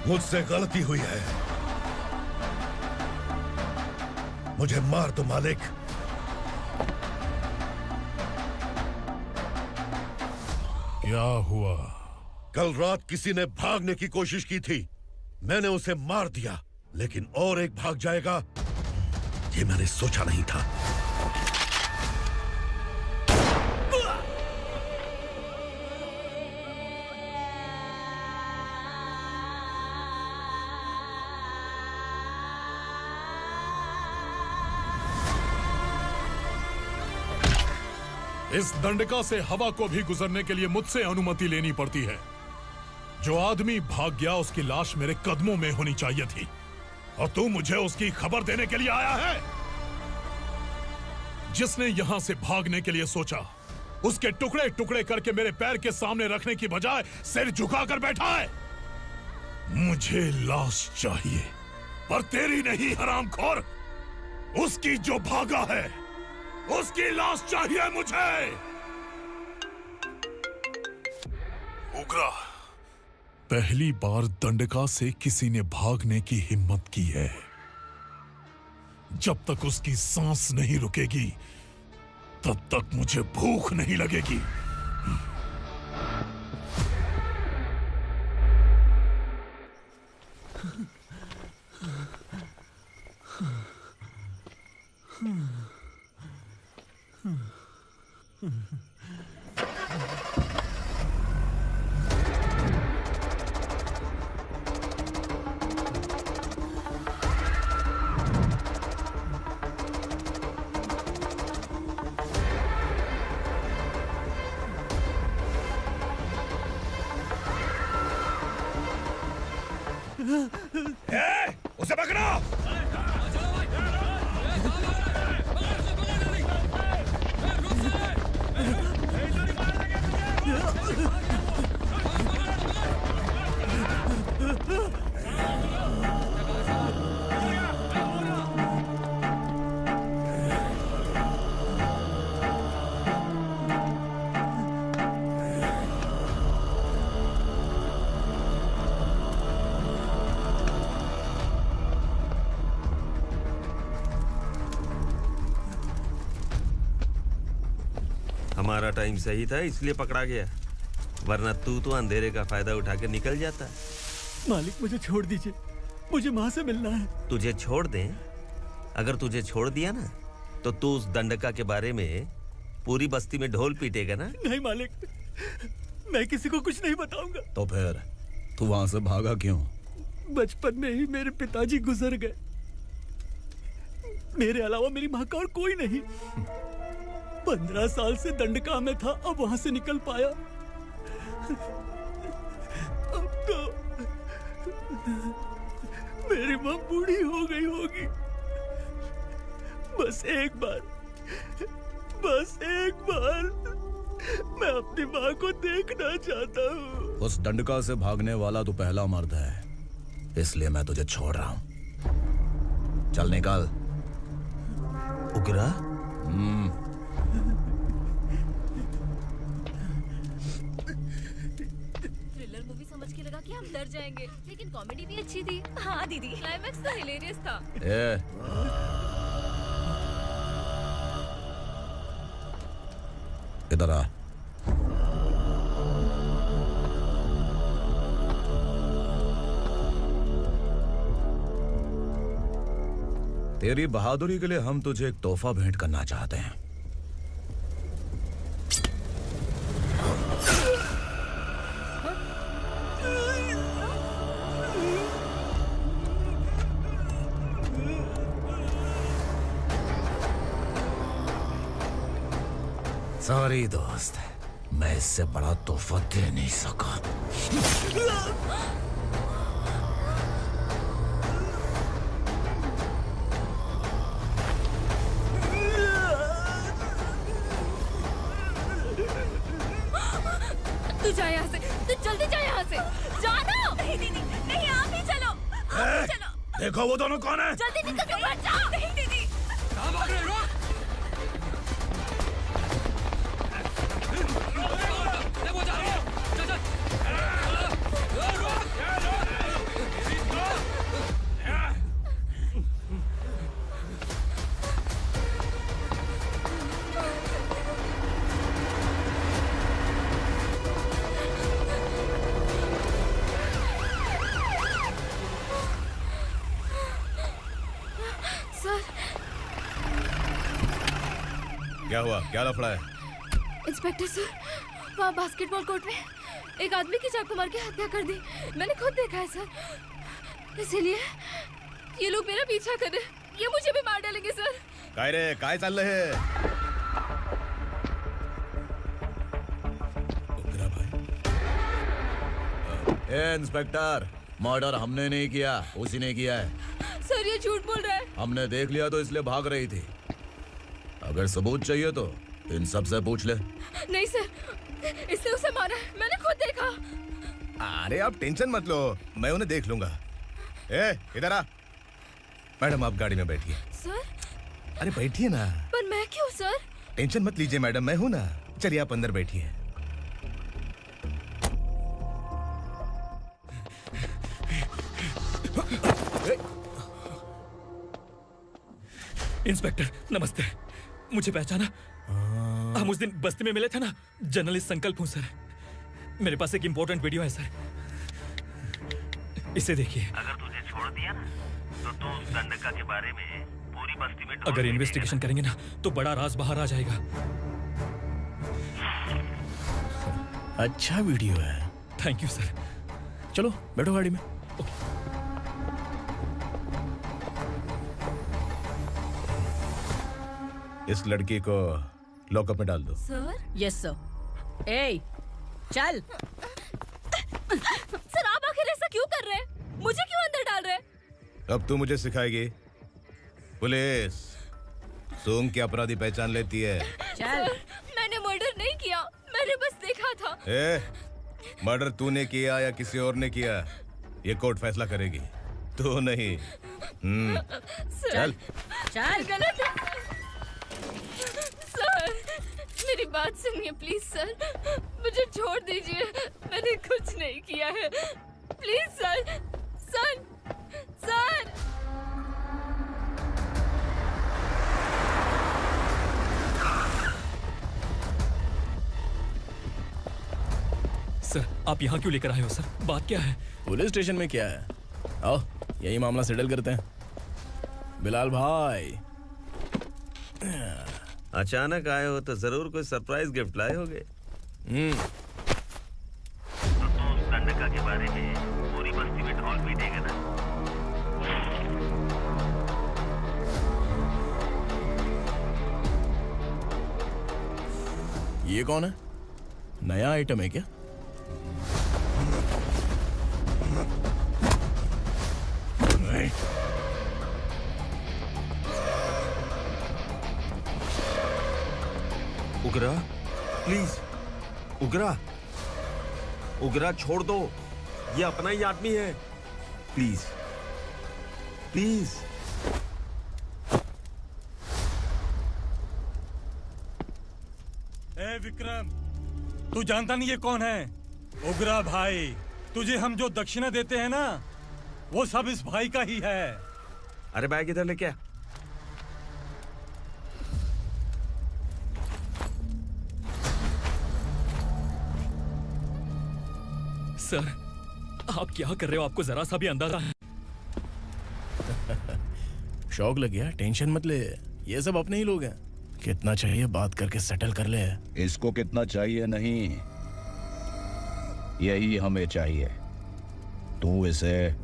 A: मुझसे गलती हुई है, मुझे मार दो मालिक।
K: क्या हुआ?
A: कल रात किसी ने भागने की कोशिश की थी, मैंने उसे मार दिया, लेकिन और एक भाग जाएगा ये मैंने सोचा नहीं था।
K: इस दंडका से हवा को भी गुजरने के लिए मुझसे अनुमति लेनी पड़ती है। जो आदमी भाग गया उसकी लाश मेरे कदमों में होनी चाहिए थी, और तू मुझे उसकी खबर देने के लिए आया है। जिसने यहां से भागने के लिए सोचा उसके टुकड़े टुकड़े करके मेरे पैर के सामने रखने की बजाय सिर झुकाकर बैठा है। मुझे लाश चाहिए, पर तेरी नहीं हरामखोर, उसकी जो भागा है उसकी लाश चाहिए मुझे। उग्रा, पहली बार दंडका से किसी ने भागने की हिम्मत की है। जब तक उसकी सांस नहीं रुकेगी तब तक मुझे भूख नहीं लगेगी। उसे पकड़ो।
S: हमारा टाइम सही था इसलिए पकड़ा गया, वरना तू तो अंधेरे का फायदा उठा के निकल जाता।
B: मालिक मुझे छोड़ दीजिए, मुझे माँ से मिलना है।
S: तुझे छोड़ दें? अगर तुझे छोड़ दिया ना तो तू उस दंडका के बारे में पूरी बस्ती में ढोल पीटेगा ना।
B: नहीं मालिक, मैं किसी को कुछ नहीं बताऊंगा।
R: तो फिर तू वहां से भागा क्यों?
B: बचपन में ही मेरे पिताजी गुजर गए, मेरे अलावा मेरी माँ का और कोई नहीं। 15 साल से दंडका में था, अब वहां से निकल पाया। अब तो मेरी माँ बूढ़ी हो गई होगी। बस एक बार मैं अपनी माँ को देखना चाहता हूँ।
R: उस दंडका से भागने वाला तू पहला मर्द है, इसलिए मैं तुझे छोड़ रहा हूँ। चल निकल।
S: उग्रा?
D: थ्रिलर मूवी समझ के लगा कि हम डर जाएंगे, लेकिन कॉमेडी भी अच्छी थी। हाँ दीदी, क्लाइमैक्स तो हिलेरियस था।
R: इधर आ। तेरी बहादुरी के लिए हम तुझे एक तोहफा भेंट करना चाहते हैं। सॉरी दोस्त, मैं इससे बड़ा तोहफा दे नहीं सका।
D: तू जा यहाँ से, तू जल्दी जा यहाँ से। जाना। नहीं दीदी, नहीं आप ही चलो, आप ही चलो।
K: देखो वो दोनों कौन है?
D: जल्दी निकल के मत जाओ। नहीं दीदी।
K: कहाँ भाग रहे हो?
H: क्या हुआ? क्या लफड़ा है?
D: इंस्पेक्टर सर, वहाँ बास्केटबॉल कोर्ट में एक आदमी की चाकू मार के हत्या कर दी। मैंने खुद देखा है सर, इसीलिए ये लोग मेरा पीछा कर रहे, ये मुझे भी मार डालेंगे सर।
H: काय रे, काय चाललंय हे?
R: ए इंस्पेक्टर, मर्डर हमने नहीं किया, उसी ने किया है।
D: सर ये झूठ बोल रहा है।
R: हमने देख लिया तो इसलिए भाग रही थी। अगर सबूत चाहिए तो इन सब से पूछ ले।
D: नहीं सर, इसने उसे मारा है, मैंने खुद देखा।
H: अरे आप टेंशन मत लो, मैं उन्हें देख लूंगा। ए इधर आ। मैडम आप गाड़ी में बैठिए।
D: सर?
H: अरे बैठिए ना।
D: पर मैं क्यों सर?
H: टेंशन मत लीजिए मैडम, मैं हूं ना। चलिए आप अंदर बैठिए।
B: इंस्पेक्टर नमस्ते, मुझे पहचाना? हम उस दिन बस्ती में मिले थे ना। जर्नलिस्ट संकल्प हूँ सर। मेरे पास एक इम्पोर्टेंट वीडियो है सर, इसे देखिए।
S: अगर तुझे छोड़ दिया ना तो तू उस दंडका के बारे में पूरी बस्ती में
B: अगर इन्वेस्टिगेशन करेंगे ना तो बड़ा राज बाहर आ जाएगा।
L: अच्छा वीडियो है।
B: Thank you sir.
L: चलो बैठो गाड़ी में।
H: इस लड़की को लॉकअप में डाल दो।
E: सर? Yes sir. ए, चल।
D: सर आप आखिर ऐसा क्यों कर रहे हैं? मुझे क्यों अंदर डाल रहे?
H: अब तू मुझे सिखाएगी? पुलिस सूंघ के अपराधी पहचान लेती है।
D: चल। मैंने मर्डर नहीं किया, मैंने बस देखा था।
H: मर्डर तूने किया या किसी और ने किया, ये कोर्ट फैसला करेगी, तू नहीं। चल
D: चल। गलत है सर, मेरी बात सुनिए प्लीज सर, मुझे छोड़ दीजिए, मैंने कुछ नहीं किया है, please sir. Sir sir
L: sir, आप यहाँ क्यों लेकर आए हो सर? बात क्या है? पुलिस स्टेशन में क्या है? आओ यही मामला सेटल करते हैं। बिलाल भाई,
S: अचानक आए हो तो जरूर कोई सरप्राइज गिफ्ट लाए होगे।
U: तो उस दंडका के बारे में पूरी बस्ती में ढोल पीटेगा ना?
L: ये कौन है? नया आइटम है क्या?
S: उगरा, प्लीज उगरा, उगरा छोड़ दो, ये अपना ही आदमी है, प्लीज प्लीज।
O: ए विक्रम, तू जानता नहीं ये कौन है? उगरा भाई, तुझे हम जो दक्षिणा देते हैं ना, वो सब इस भाई का ही है।
S: अरे बैग इधर लेके आ।
L: सर, आप क्या कर रहे हो? आपको जरा सा भी अंदाजा है? शौक लग गया? टेंशन मत ले, ये सब अपने ही लोग हैं। कितना चाहिए बात करके सेटल कर ले।
R: इसको कितना चाहिए नहीं, यही हमें चाहिए। तू इसे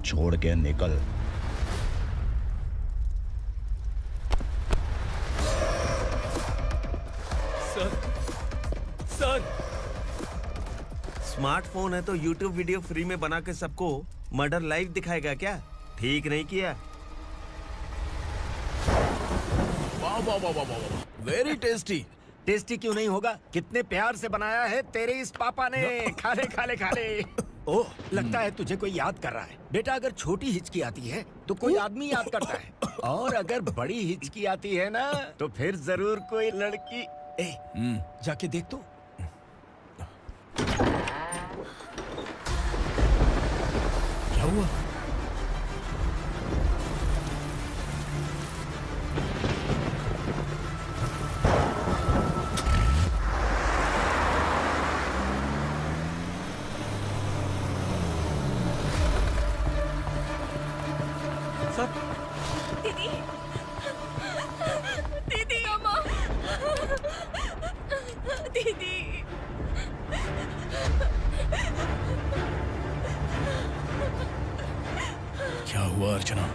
R: छोड़ के निकल।
S: सर, स्मार्टफोन है तो YouTube वीडियो फ्री में बना के सबको मर्डर लाइव दिखाएगा क्या? ठीक नहीं किया।
L: वाह वाह वाह वाह वाह, वेरी टेस्टी।
Q: टेस्टी क्यों नहीं होगा? कितने प्यार से बनाया है तेरे इस पापा ने। खा ले खा ले खा ले। ओह, लगता है तुझे कोई याद कर रहा है। बेटा, अगर छोटी हिचकी आती है तो कोई आदमी याद करता है, और अगर बड़ी हिचकी आती है ना तो फिर जरूर कोई लड़की। जाके देख तो।
L: क्या हुआ?
D: दीदी, दीदी, अम्मा, दीदी।
L: क्या हुआ अर्चना?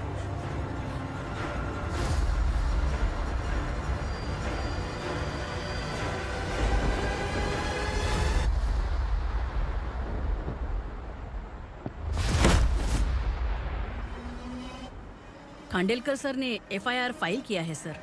E: खांडेलकर सर ने एफआईआर फाइल किया है सर।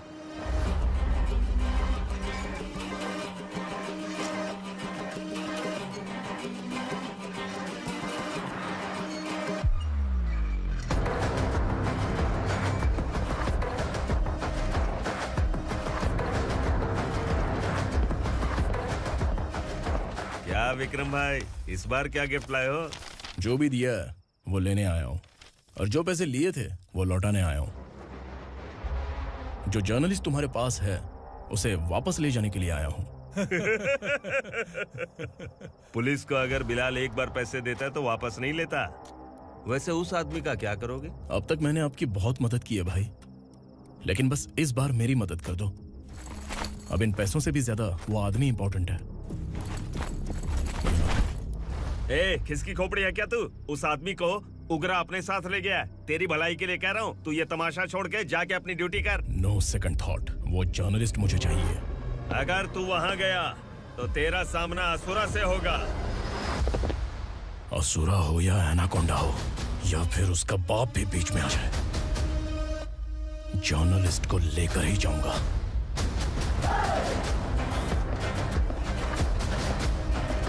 S: क्या विक्रम भाई, इस बार क्या गिफ्ट लाए हो?
L: जो भी दिया है वो लेने आया हूँ, और जो पैसे लिए थे वो लौटाने आया हूँ। जो जर्नलिस्ट तुम्हारे पास है उसे वापस ले जाने के लिए आया हूँ।
S: पुलिस को अगर बिलाल एक बार पैसे देता है तो वापस नहीं लेता। वैसे उस आदमी का क्या करोगे?
L: अब तक मैंने आपकी बहुत मदद की है भाई, लेकिन बस इस बार मेरी मदद कर दो। अब इन पैसों से भी ज्यादा वो आदमी इंपॉर्टेंट है।
S: खिसकी खोपड़ी है क्या तू? उस आदमी को उगरा अपने साथ ले गया। तेरी भलाई के लिए कह रहा हूँ, तू ये तमाशा छोड़ के जाके अपनी ड्यूटी कर।
L: नो सेकंड थॉट, वो जर्नलिस्ट मुझे चाहिए।
S: अगर तू वहाँ गया तो तेरा सामना असुरा से होगा।
L: असुरा हो या एनाकोंडा हो, या फिर उसका बाप भी बीच में आ जाए। जर्नलिस्ट को लेकर ही जाऊंगा।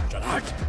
L: चल हट।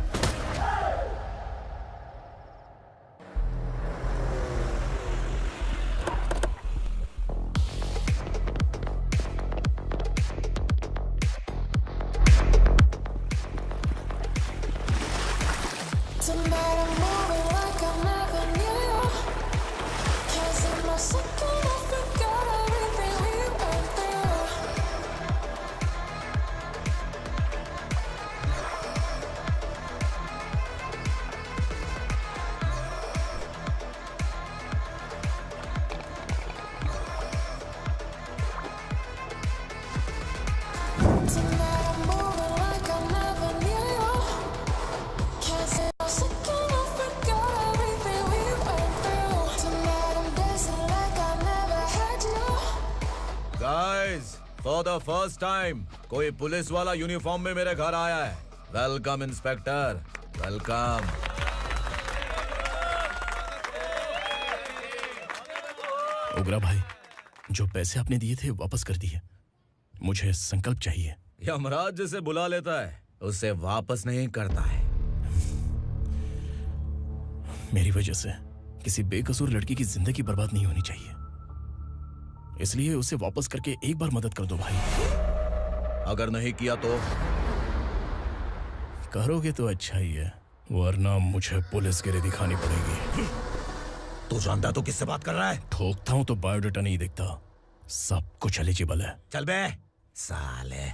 F: फॉर द फर्स्ट टाइम कोई पुलिस वाला यूनिफॉर्म में मेरे घर आया है। Welcome inspector, welcome.
L: उग्रा भाई, जो पैसे आपने दिए थे वापस कर दिए। मुझे संकल्प चाहिए।
F: यमराज जिसे बुला लेता है उसे वापस नहीं करता है।
L: मेरी वजह से किसी बेकसूर लड़की की जिंदगी बर्बाद नहीं होनी चाहिए, इसलिए उसे वापस करके एक बार मदद कर दो भाई।
F: अगर नहीं किया तो?
L: करोगे तो अच्छा ही है, वरना मुझे पुलिसगिरी दिखानी पड़ेगी।
F: तू जानता तो किससे बात कर रहा है?
L: ठोकता हूं तो बायोडाटा नहीं दिखता, सब कुछ एलिजिबल है।
F: चल बे साले।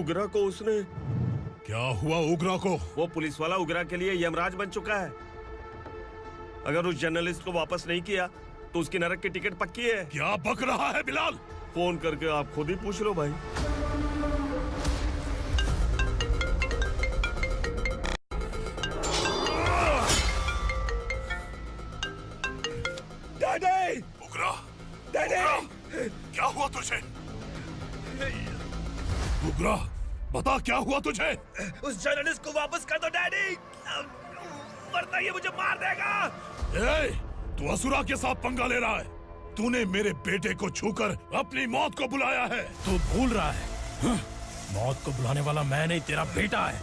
S: उग्रा को उसने।
K: क्या हुआ उग्रा को?
S: वो पुलिस वाला उग्रा के लिए यमराज बन चुका है। अगर उस जर्नलिस्ट को वापस नहीं किया तो उसकी नरक की टिकट पक्की है।
K: क्या बक रहा है बिलाल?
S: फोन करके आप खुद ही पूछ लो भाई।
K: डैडी! उग्रा! डैडी! क्या हुआ तुझे? उग्रा, बता क्या हुआ तुझे?
L: उस जर्नलिस्ट को वापस कर दो डैडी, वरना ये मुझे मार देगा।
K: ए, तू असुरा के साथ पंगा ले रहा है। तूने मेरे बेटे को छूकर अपनी मौत को बुलाया है।
L: तू भूल रहा है, मौत को बुलाने वाला मैं नहीं, तेरा बेटा है।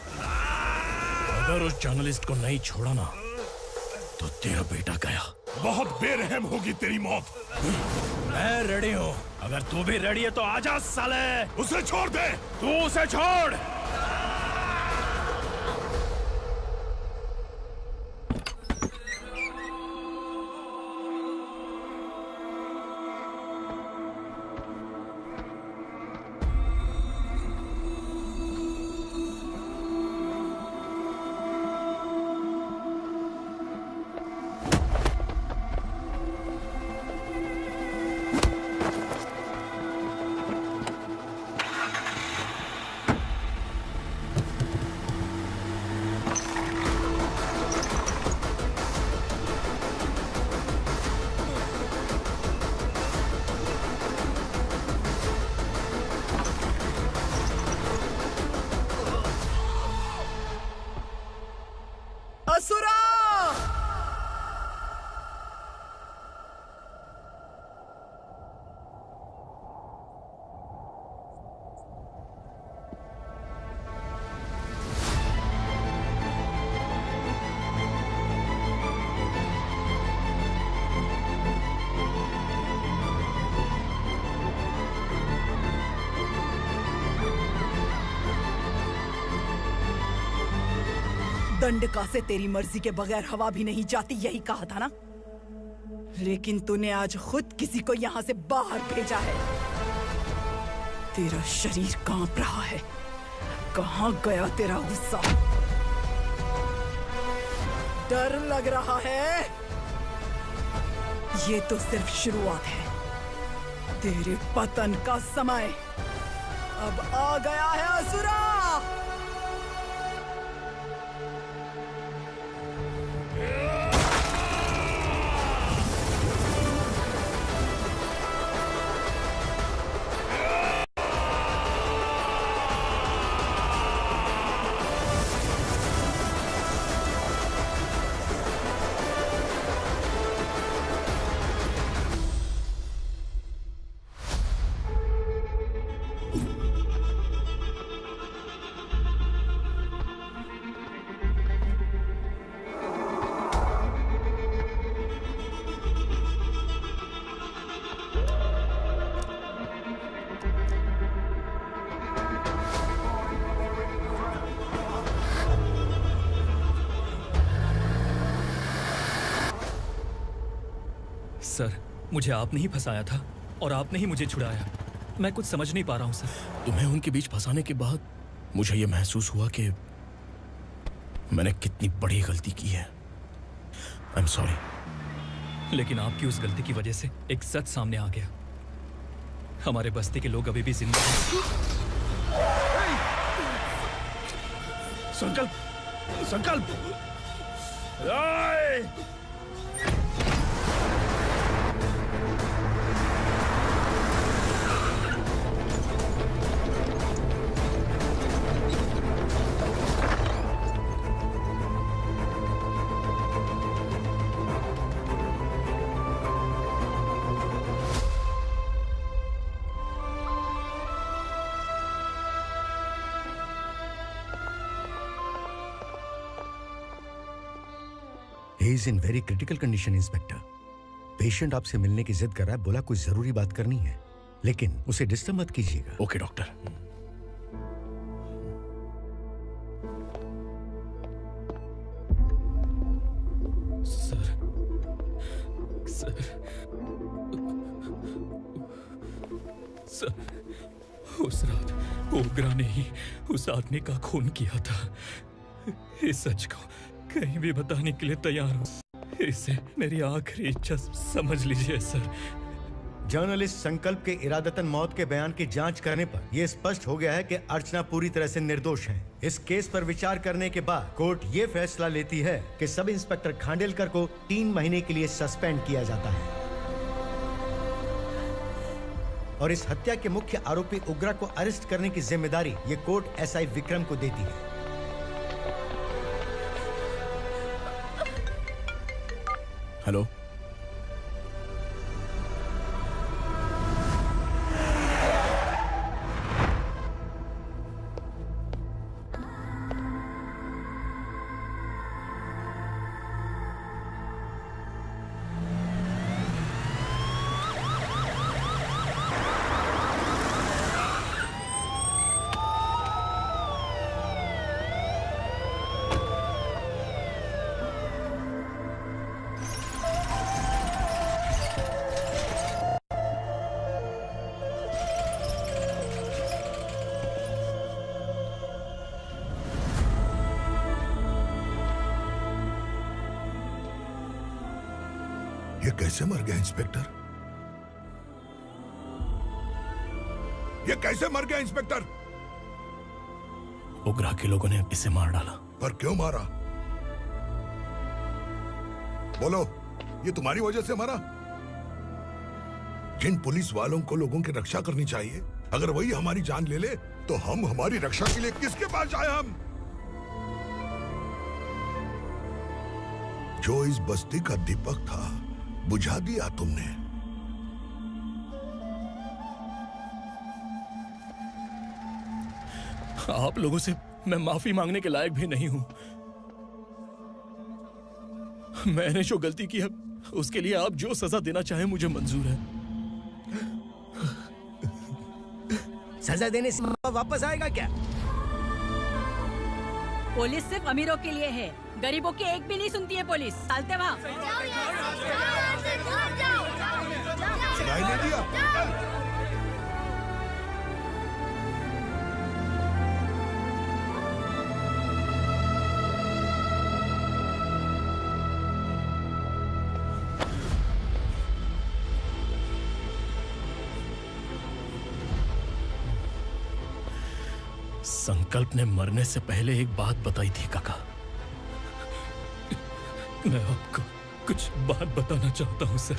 L: अगर उस जर्नलिस्ट को नहीं छोड़ा ना तो तेरा बेटा गया।
K: बहुत बेरहम होगी तेरी मौत।
L: मैं रेडी हूँ, अगर तू भी रेडी है तो आजा साले।
K: उसे छोड़ दे।
L: तू उसे छोड़।
G: असुरा! दंडका से तेरी मर्जी के बगैर हवा भी नहीं जाती, यही कहा था ना? लेकिन तूने आज खुद किसी को यहाँ से बाहर भेजा है। तेरा शरीर कांप रहा है। कहाँ गया तेरा गुस्सा? डर लग रहा है? ये तो सिर्फ शुरुआत है। तेरे पतन का समय अब आ गया है असुरा।
V: सर, मुझे आपने ही फंसाया था और आपने ही मुझे छुड़ाया। मैं कुछ समझ नहीं पा रहा हूँ सर।
L: तुम्हें उनके बीच फंसाने के बाद मुझे यह महसूस हुआ कि मैंने कितनी बड़ी गलती की है। I am sorry.
V: लेकिन आपकी उस गलती की वजह से एक सच सामने आ गया। हमारे बस्ती के लोग अभी भी जिंदा हैं।
L: संकल्प, संकल्प।
W: He is in very critical condition, inspector. Patient आपसे मिलने की जिद कर रहा है, बोला कुछ जरूरी बात करनी है, लेकिन उसे डिस्टर्ब मत कीजिएगा।
L: Okay doctor.
V: सर, सर, उस रात ओग्रा ने ही उस आदमी का खून किया था। इस सच को कहीं भी बताने के लिए तैयार हूँ। इसे मेरी आखिरी इच्छा समझ लीजिए सर।
W: जर्नलिस्ट संकल्प के इरादतन मौत के बयान की जांच करने पर यह स्पष्ट हो गया है कि अर्चना पूरी तरह से निर्दोष है। इस केस पर विचार करने के बाद कोर्ट ये फैसला लेती है कि सब इंस्पेक्टर खांडेलकर को 3 महीने के लिए सस्पेंड किया जाता है और इस हत्या के मुख्य आरोपी उग्रा को अरेस्ट करने की जिम्मेदारी ये कोर्ट एसआई विक्रम को देती है।
R: हेलो,
K: ये कैसे मर गया इंस्पेक्टर? ये कैसे मर गया इंस्पेक्टर?
R: उग्रा के लोगों ने इसे मार डाला।
K: पर क्यों मारा? बोलो, ये तुम्हारी वजह से मारा? जिन पुलिस वालों को लोगों की रक्षा करनी चाहिए, अगर वही हमारी जान ले ले तो हम हमारी रक्षा के लिए किसके पास जाए? हम जो इस बस्ती का दीपक था बुझा दिया तुमने।
L: आप लोगों से मैं माफी मांगने के लायक भी नहीं हूं। मैंने जो गलती की है उसके लिए आप जो सजा देना चाहें मुझे मंजूर है।
W: सजा देने से वापस आएगा क्या?
E: पुलिस सिर्फ अमीरों के लिए है, गरीबों की एक भी नहीं सुनती है पुलिस। चलते वहाँ।
K: सुनाई नहीं दिया?
L: संकल्प ने मरने से पहले एक बात बताई थी काका। मैं आपको कुछ बात बताना चाहता हूं सर।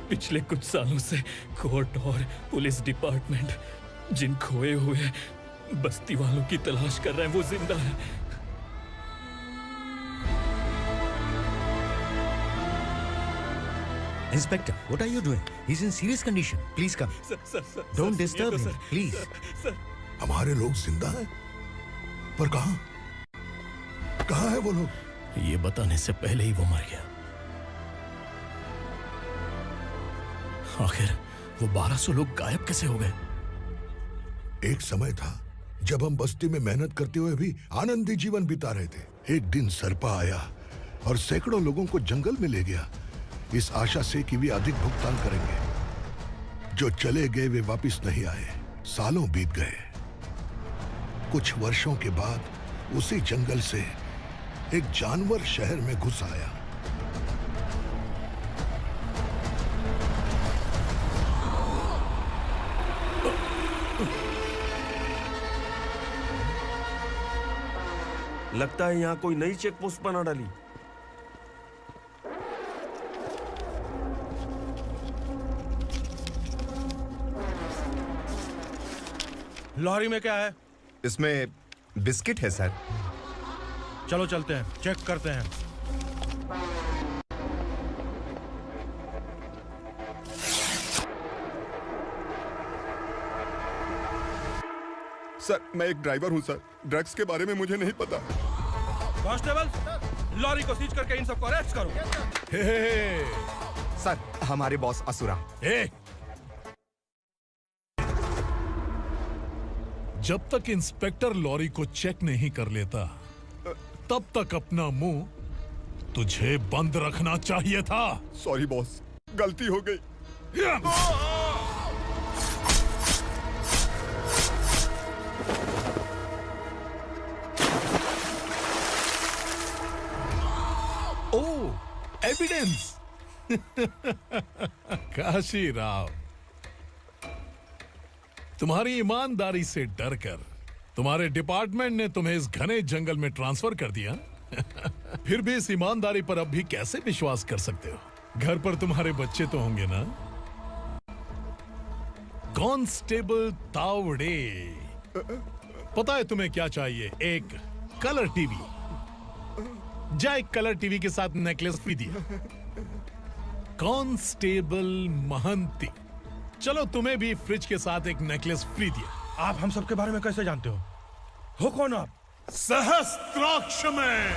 L: पिछले कुछ सालों से कोर्ट और पुलिस डिपार्टमेंट जिन खोए हुए बस्ती वालों की तलाश कर रहे हैं वो जिंदा है।
W: Inspector, what are you doing? He's in serious condition. Please come.
L: Sir,
W: Don't disturb him, please.
K: हमारे लोग जिंदा हैं? पर कहां? कहां है वो लोग?
L: ये बताने से पहले ही वो मर गया। आखिर वो 1200 लोग गायब कैसे हो गए?
K: एक समय था जब हम बस्ती में मेहनत करते हुए भी आनंदी जीवन बिता रहे थे। एक दिन सरपा आया और सैकड़ों लोगों को जंगल में ले गया, इस आशा से कि वे अधिक भुगतान करेंगे। जो चले गए वे वापस नहीं आए। सालों बीत गए। कुछ वर्षों के बाद उसी जंगल से एक जानवर शहर में घुस आया।
S: लगता है यहाँ कोई नई चेक पोस्ट बना डाली।
B: लॉरी में क्या है?
H: इसमें बिस्किट है सर।
B: चलो चलते हैं, चेक करते हैं।
P: सर, मैं एक ड्राइवर हूं सर। ड्रग्स के बारे में मुझे नहीं पता।
B: कांस्टेबल, लॉरी को सीज करके इन सबको अरेस्ट करो।
P: सर, हमारे बॉस असुरा।
K: जब तक इंस्पेक्टर लॉरी को चेक नहीं कर लेता तब तक अपना मुंह तुझे बंद रखना चाहिए था।
P: सॉरी बॉस, गलती हो गई।
K: एविडेंस। काशी राव, तुम्हारी ईमानदारी से डरकर तुम्हारे डिपार्टमेंट ने तुम्हें इस घने जंगल में ट्रांसफर कर दिया। फिर भी इस ईमानदारी पर अब भी कैसे विश्वास कर सकते हो? घर पर तुम्हारे बच्चे तो होंगे ना? कांस्टेबल तावड़े, पता है तुम्हें क्या चाहिए? एक कलर टीवी। जा एक कलर टीवी के साथ नेकलेस भी दिया। कांस्टेबल महंती, चलो तुम्हें भी फ्रिज के साथ एक नेकलेस फ्री दिया।
B: आप हम सबके बारे में कैसे जानते हो कौन आप?
K: सहस्त्राक्ष में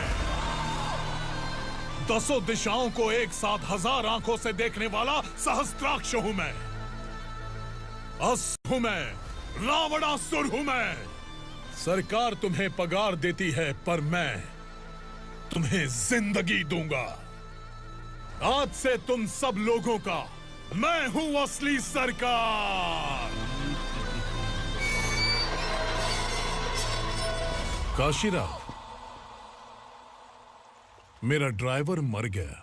K: 10 दिशाओं को एक साथ 1000 आंखों से देखने वाला सहस्त्राक्ष हूं मैं। असुर हूं मैं, रावणासुर हूं मैं। सरकार तुम्हें पगार देती है पर मैं तुम्हें जिंदगी दूंगा। आज से तुम सब लोगों का मैं हूं असली सरकार। काशीराव, मेरा ड्राइवर मर गया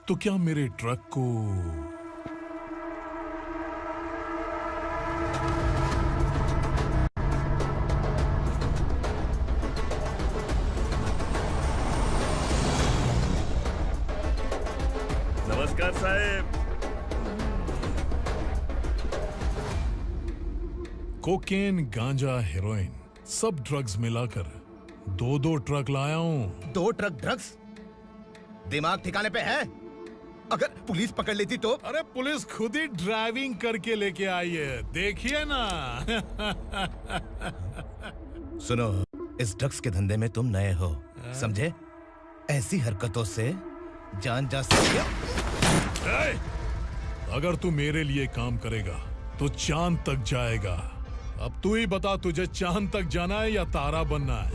K: तो क्या मेरे ट्रक को
B: नमस्कार साहब।
K: कोकेन, गांजा, हेरोइन सब ड्रग्स मिलाकर 2 ट्रक लाया हूं।
H: 2 ट्रक ड्रग्स? दिमाग ठिकाने पे है? अगर पुलिस पकड़ लेती तो?
K: अरे पुलिस खुद ही ड्राइविंग करके लेके आई है, देखिए ना।
H: सुनो, इस ड्रग्स के धंधे में तुम नए हो, समझे? ऐसी हरकतों से जान जा सकती है।
K: अगर तू मेरे लिए काम करेगा तो चांद तक जाएगा। अब तू ही बता, तुझे चांद तक जाना है या तारा बनना है?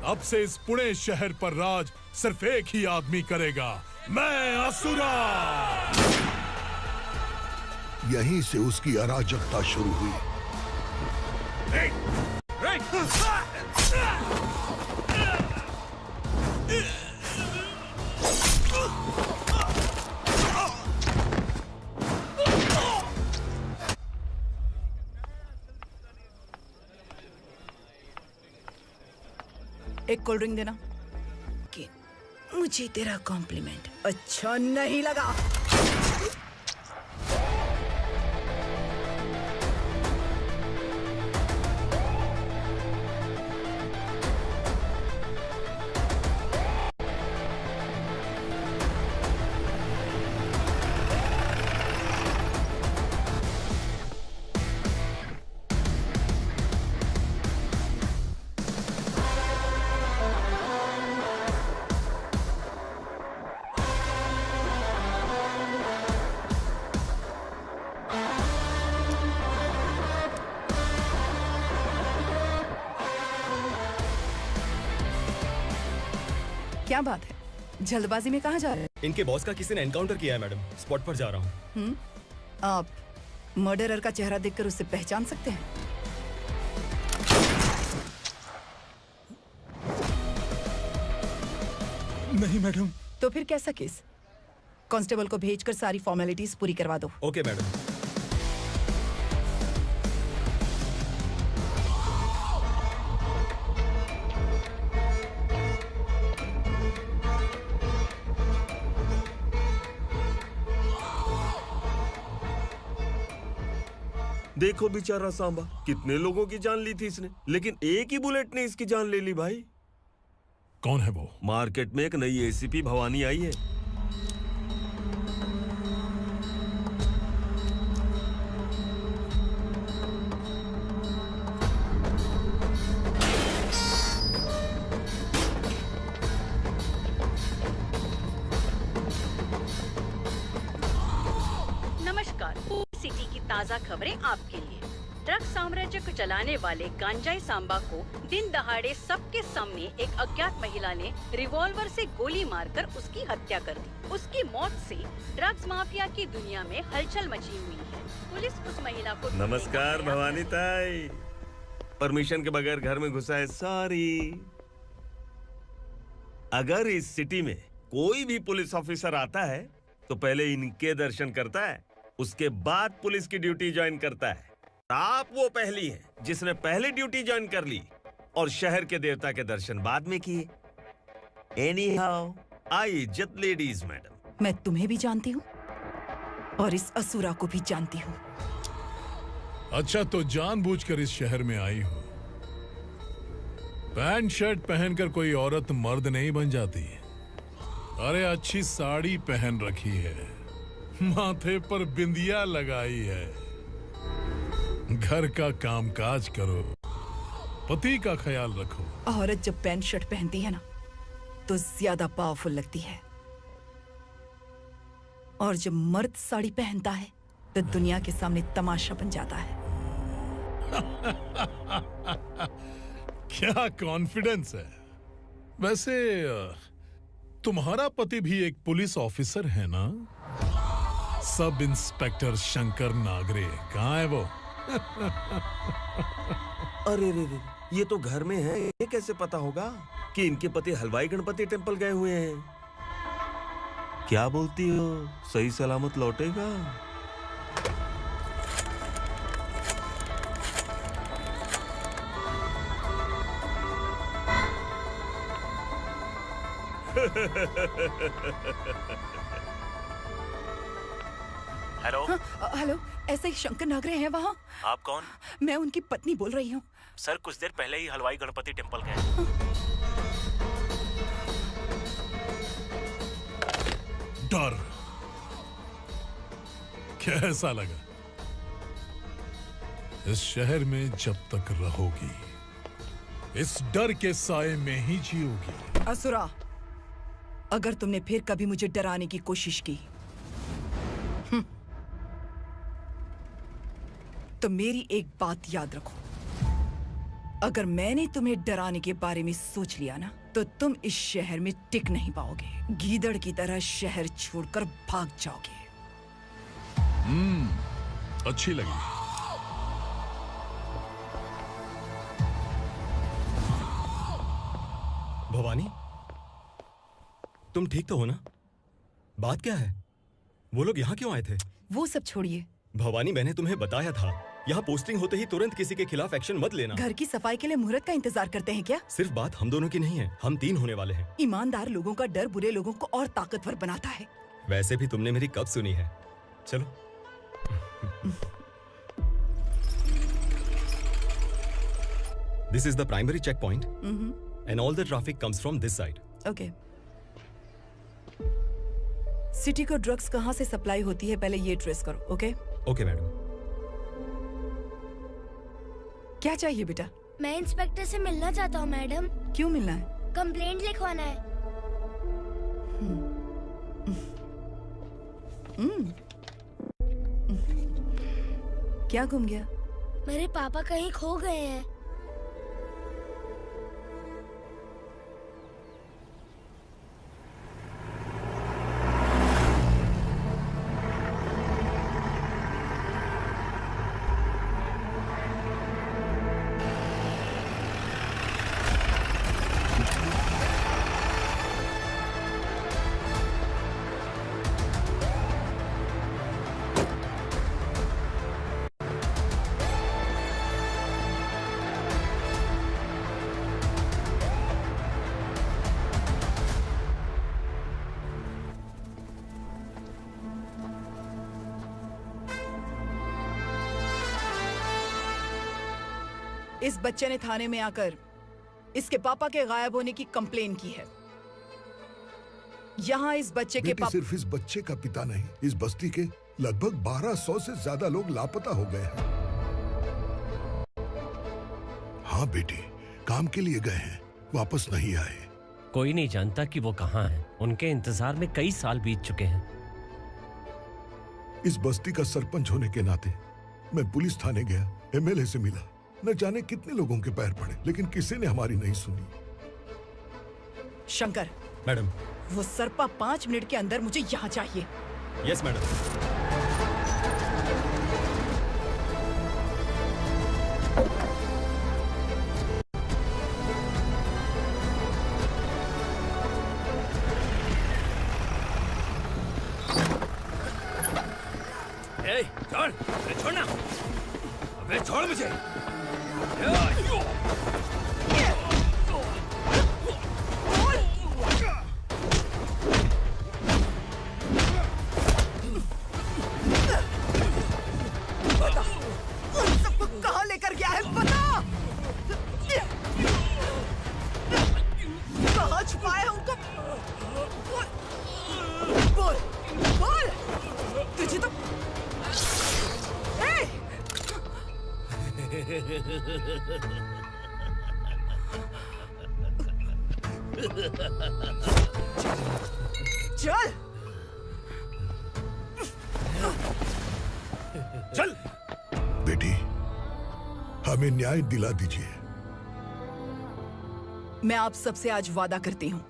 K: अब से इस पुणे शहर पर राज सिर्फ एक ही आदमी करेगा, मैं असुरा।
J: यहीं से उसकी अराजकता शुरू हुई।
G: एक कोल्ड ड्रिंक देना। मुझे तेरा कॉम्प्लीमेंट अच्छा नहीं लगा। क्या बात है, जल्दबाजी में कहाँ जा रहे हैं?
M: इनके बॉस का किसी ने एनकाउंटर किया है मैडम, स्पॉट पर जा रहा हूँ।
G: आप मर्डरर का चेहरा देखकर उसे पहचान सकते हैं?
M: नहीं मैडम।
G: तो फिर कैसा केस? कांस्टेबल को भेजकर सारी फॉर्मेलिटीज पूरी करवा दो।
M: Okay madam.
S: देखो बेचारा सांबा, कितने लोगों की जान ली थी इसने, लेकिन एक ही बुलेट ने इसकी जान ले ली भाई।
K: कौन है वो?
S: मार्केट में एक नई एसीपी भवानी आई है।
E: नमस्कार, सिटी की ताज़ा खबरें आपके लिए। ड्रग साम्राज्य को चलाने वाले गांजाई सांबा को दिन दहाड़े सबके सामने एक अज्ञात महिला ने रिवॉल्वर से गोली मारकर उसकी हत्या कर दी। उसकी मौत से ड्रग्स माफिया की दुनिया में हलचल मची हुई है। पुलिस उस महिला को
S: नमस्कार भवानी ताई, परमिशन के बगैर घर में घुसा है, सॉरी। अगर इस सिटी में कोई भी पुलिस ऑफिसर आता है तो पहले इनके दर्शन करता है, उसके बाद पुलिस की ड्यूटी ज्वाइन करता है। आप वो पहली हैं जिसने पहले ड्यूटी ज्वाइन कर ली और शहर के देवता के दर्शन बाद में किए। एनीहाउ, आई इज्जत लेडीज मैडम।
G: मैं तुम्हें भी जानती हूँ और इस असुरा को भी जानती हूँ।
K: अच्छा, तो जानबूझकर इस शहर में आई हो। पैंट शर्ट पहनकर कोई औरत मर्द नहीं बन जाती। अरे अच्छी साड़ी पहन रखी है, माथे पर बिंदिया लगाई है, घर का कामकाज करो, पति का ख्याल रखो।
G: औरत जब पैंट शर्ट पहनती है ना तो ज्यादा पावरफुल लगती है, और जब मर्द साड़ी पहनता है तो दुनिया के सामने तमाशा बन जाता है।
K: क्या कॉन्फिडेंस है। वैसे तुम्हारा पति भी एक पुलिस ऑफिसर है ना? सब इंस्पेक्टर शंकर नागरे कहाँ है वो?
S: अरे रे रे, ये तो घर में है, ये कैसे पता होगा कि इनके पति हलवाई गणपति टेम्पल गए हुए हैं? क्या बोलती हो, सही सलामत लौटेगा?
R: हेलो।
G: हेलो, ऐसे ही शंकर नागरे हैं वहाँ?
R: आप कौन?
G: मैं उनकी पत्नी बोल रही हूँ।
R: सर कुछ देर पहले ही हलवाई गणपति टेम्पल गए।
K: डर कैसा लगा? इस शहर में जब तक रहोगी इस डर के साए में ही जियोगी।
G: असुरा, अगर तुमने फिर कभी मुझे डराने की कोशिश की तो मेरी एक बात याद रखो, अगर मैंने तुम्हें डराने के बारे में सोच लिया ना तो तुम इस शहर में टिक नहीं पाओगे। गीदड़ की तरह शहर छोड़कर भाग जाओगे।
K: अच्छी लगी।
M: भवानी, तुम ठीक तो हो ना? बात क्या है? वो लोग यहाँ क्यों आए थे?
G: वो सब छोड़िए।
M: भवानी, मैंने तुम्हें बताया था यहाँ पोस्टिंग होते ही तुरंत किसी के खिलाफ एक्शन मत लेना।
G: घर की सफाई के लिए मुहूर्त का इंतजार करते हैं क्या?
M: सिर्फ बात हम दोनों की नहीं है, हम 3 होने वाले हैं।
G: ईमानदार लोगों का डर बुरे लोगों को और ताकतवर बनाता है।
M: वैसे भी तुमने मेरी कब सुनी है। चलो। This is the primary checkpoint, and all the traffic comes from this side.
G: Okay. City को ड्रग्स कहाँ से सप्लाई होती है पहले ये ट्रेस करो, ओके?
M: Okay madam.
G: क्या चाहिए बेटा?
C: मैं इंस्पेक्टर से मिलना चाहता हूँ मैडम।
G: क्यों मिलना है?
C: कंप्लेंट लिखवाना है।
G: क्या घूम गया?
C: मेरे पापा कहीं खो गए हैं।
G: इस बच्चे ने थाने में आकर इसके पापा के गायब होने की कंप्लेन की है। यहाँ इस बच्चे के पापा
J: सिर्फ इस बच्चे का पिता नहीं, इस बस्ती के लगभग 1200 से ज्यादा लोग लापता हो गए हैं। हाँ बेटी, काम के लिए गए हैं, वापस नहीं आए।
I: कोई नहीं जानता कि वो कहाँ हैं। उनके इंतजार में कई साल बीत चुके हैं।
J: इस बस्ती का सरपंच होने के नाते मैं पुलिस थाने गया, एमएलए से मिला, न जाने कितने लोगों के पैर पड़े, लेकिन किसी ने हमारी नहीं सुनी।
G: शंकर।
M: मैडम।
G: वो सरपा 5 मिनट के अंदर मुझे यहाँ चाहिए।
M: Yes madam.
L: छोड़, अरे छोड़ना, अबे छोड़ मुझे।
G: बता, उन सबको कहाँ लेकर गया है बता। कहाँ छुपाया है उनको? बोल, बोल, तुझे तो चल
J: चल बेटी, हमें न्याय दिला दीजिए।
G: मैं आप सबसे आज वादा करती हूँ,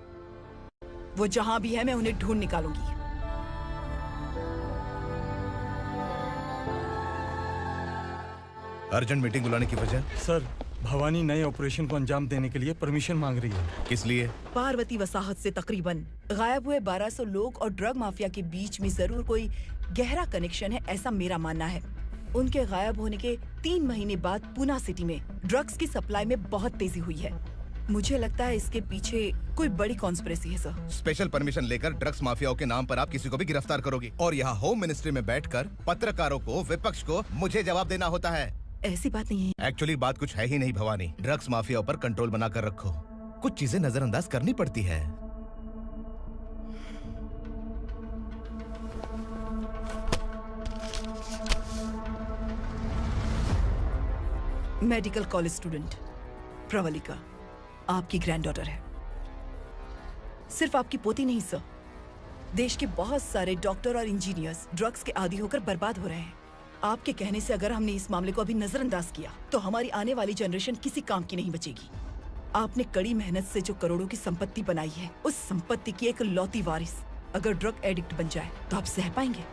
G: वो जहां भी है मैं उन्हें ढूंढ निकालूंगी।
H: अर्जेंट मीटिंग बुलाने की वजह?
O: सर, भवानी नए ऑपरेशन को अंजाम देने के लिए परमिशन मांग रही है।
H: किस लिए?
G: पार्वती वसाहत से तकरीबन गायब हुए 1200 लोग और ड्रग माफिया के बीच में जरूर कोई गहरा कनेक्शन है, ऐसा मेरा मानना है। उनके गायब होने के 3 महीने बाद पूना सिटी में ड्रग्स की सप्लाई में बहुत तेजी हुई है। मुझे लगता है इसके पीछे कोई बड़ी कॉन्स्पिरेसी है सर।
H: स्पेशल परमिशन लेकर ड्रग्स माफियाओं के नाम पर आप किसी को भी गिरफ्तार करोगे और यहाँ होम मिनिस्ट्री में बैठकर पत्रकारों को, विपक्ष को मुझे जवाब देना होता है।
G: ऐसी बात नहीं है।
H: एक्चुअली बात कुछ है ही नहीं भवानी। ड्रग्स माफियाओं पर कंट्रोल बनाकर रखो, कुछ चीजें नजरअंदाज करनी पड़ती है।
G: मेडिकल कॉलेज स्टूडेंट प्रवलिका आपकी ग्रैंडडॉटर है। सिर्फ आपकी पोती नहीं सर, देश के बहुत सारे डॉक्टर और इंजीनियर्स ड्रग्स के आदी होकर बर्बाद हो रहे हैं। आपके कहने से अगर हमने इस मामले को अभी नजरअंदाज किया तो हमारी आने वाली जनरेशन किसी काम की नहीं बचेगी। आपने कड़ी मेहनत से जो करोड़ों की संपत्ति बनाई है, उस संपत्ति की एक लौती वारिस अगर ड्रग एडिक्ट बन जाए तो आप सह पाएंगे?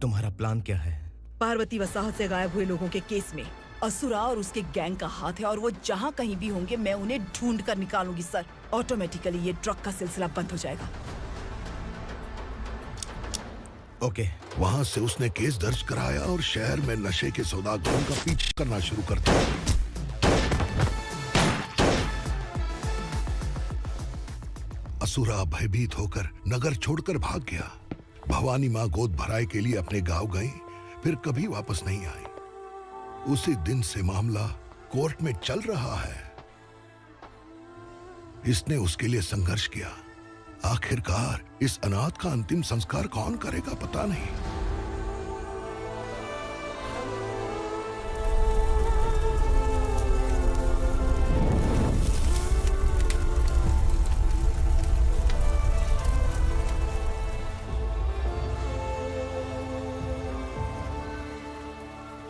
H: तुम्हारा प्लान क्या है?
G: पार्वती वसाहत से गायब हुए लोगों के केस में असुरा और उसके गैंग का हाथ है और वो जहाँ कहीं भी होंगे मैं उन्हें ढूंढ कर निकालूंगी सर। ऑटोमेटिकली ये ड्रग का सिलसिला बंद हो जाएगा।
H: ओके।
J: वहाँ से उसने केस दर्ज कराया और शहर में नशे के सौदागरों का पीछा करना शुरू कर दिया। असुरा भयभीत होकर नगर छोड़कर भाग गया। भवानी माँ गोद भराई के लिए अपने गांव गई, फिर कभी वापस नहीं आई। उसी दिन से मामला कोर्ट में चल रहा है। इसने उसके लिए संघर्ष किया। आखिरकार इस अनाथ का अंतिम संस्कार कौन करेगा पता नहीं।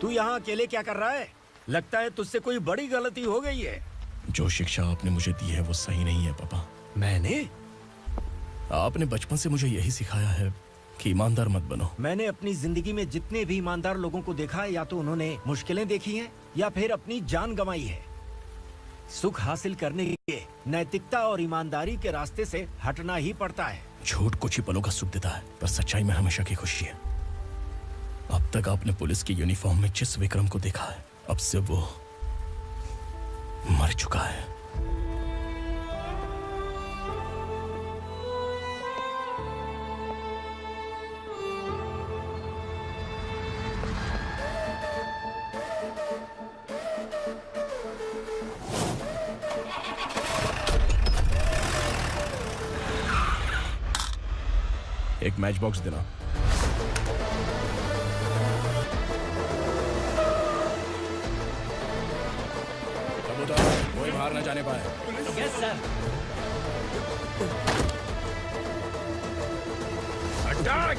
Q: तू यहाँ अकेले क्या कर रहा है? लगता है तुझसे कोई बड़ी गलती हो गई है।
L: जो शिक्षा आपने मुझे दी है वो सही नहीं है पापा।
Q: मैंने?
L: आपने बचपन से मुझे यही सिखाया है कि ईमानदार मत बनो।
Q: मैंने अपनी जिंदगी में जितने भी ईमानदार लोगों को देखा है, या तो उन्होंने मुश्किलें देखी हैं या फिर अपनी जान गंवाई है। सुख हासिल करने के लिए नैतिकता और ईमानदारी के रास्ते से हटना ही पड़ता है।
L: झूठ कुछ ही पलों का सुख देता है, पर सच्चाई में हमेशा की खुशी है। अब तक आपने पुलिस की यूनिफॉर्म में जिस विक्रम को देखा है, अब से वो मर चुका है। एक मैच बॉक्स देना। कोई बाहर न जाने पाए।
I: Yes sir.
L: अटैक!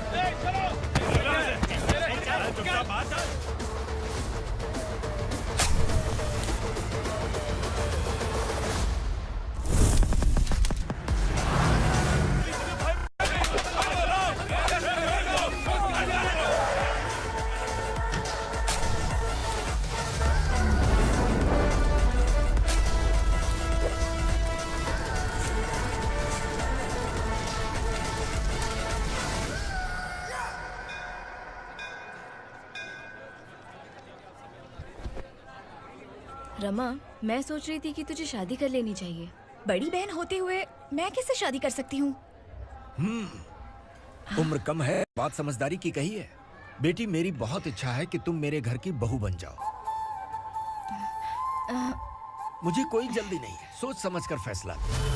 D: रमा, मैं सोच रही थी कि तुझे शादी कर लेनी चाहिए।
A: बड़ी बहन होते हुए मैं कैसे शादी कर सकती हूँ?
Q: उम्र कम है, बात समझदारी की कही है। बेटी, मेरी बहुत इच्छा है कि तुम मेरे घर की बहू बन जाओ। मुझे कोई जल्दी नहीं है, सोच समझकर फैसला ले।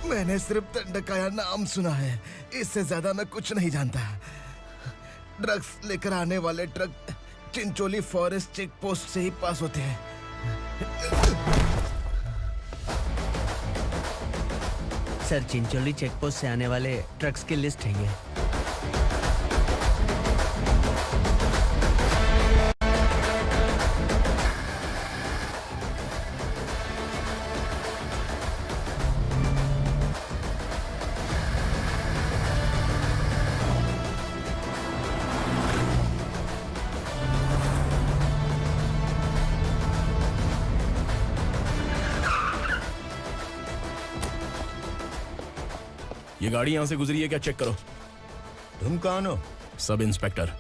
H: मैंने सिर्फ दंडकाया नाम सुना है, इससे ज्यादा मैं कुछ नहीं जानता। ड्रग्स लेकर आने वाले truck Chincholi forest check post से ही पास होते हैं।
N: सर, चिंचोली चेक पोस्ट से आने वाले ट्रक्स की लिस्ट है ये।
L: ये गाड़ी यहाँ से गुजरी है क्या, चेक करो।
W: तुम कौन हो?
L: Sub inspector.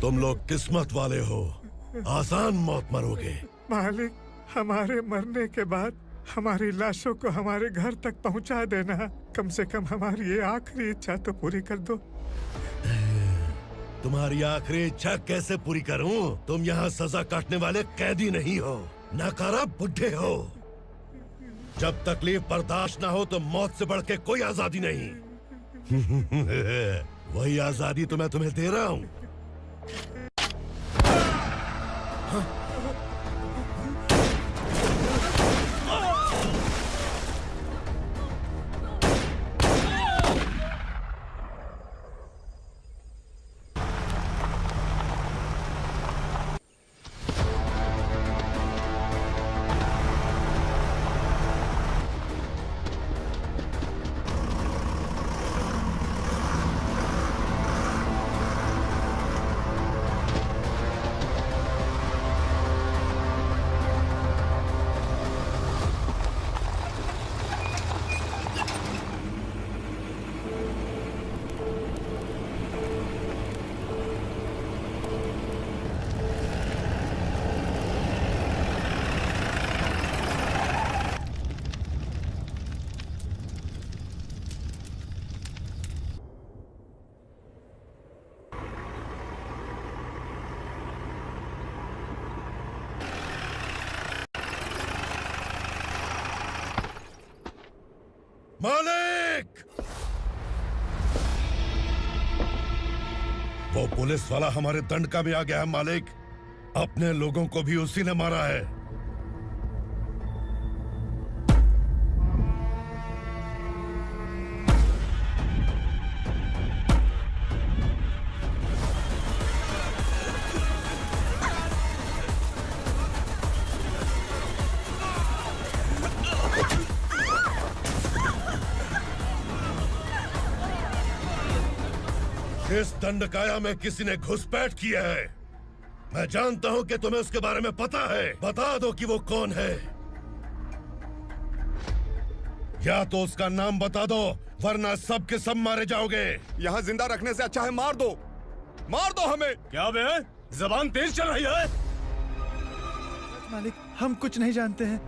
J: तुम लोग किस्मत वाले हो, आसान मौत मरोगे।
T: मालिक, हमारे मरने के बाद हमारी लाशों को हमारे घर तक पहुंचा देना। कम से कम हमारी ये आखिरी इच्छा तो पूरी कर दो।
J: तुम्हारी आखिरी इच्छा कैसे पूरी करूं? तुम यहाँ सजा काटने वाले कैदी नहीं हो, नाकारा बुड्ढे हो। जब तकलीफ बर्दाश्त ना हो तो मौत से बढ़ के कोई आजादी नहीं। वही आजादी तो मैं तुम्हें दे रहा हूँ। मालिक! वो पुलिस वाला हमारे दंड का भी आ गया है मालिक। अपने लोगों को भी उसी ने मारा है।
K: इस दंडकाया में किसी ने घुसपैठ किया है। मैं जानता हूं कि तुम्हें उसके बारे में पता है। बता दो कि वो कौन है, या तो उसका नाम बता दो, वरना सब के सब मारे जाओगे।
P: यहाँ जिंदा रखने से अच्छा है मार दो हमें।
B: क्या बे, जबान तेज चल रही है?
T: मालिक, हम कुछ नहीं जानते हैं।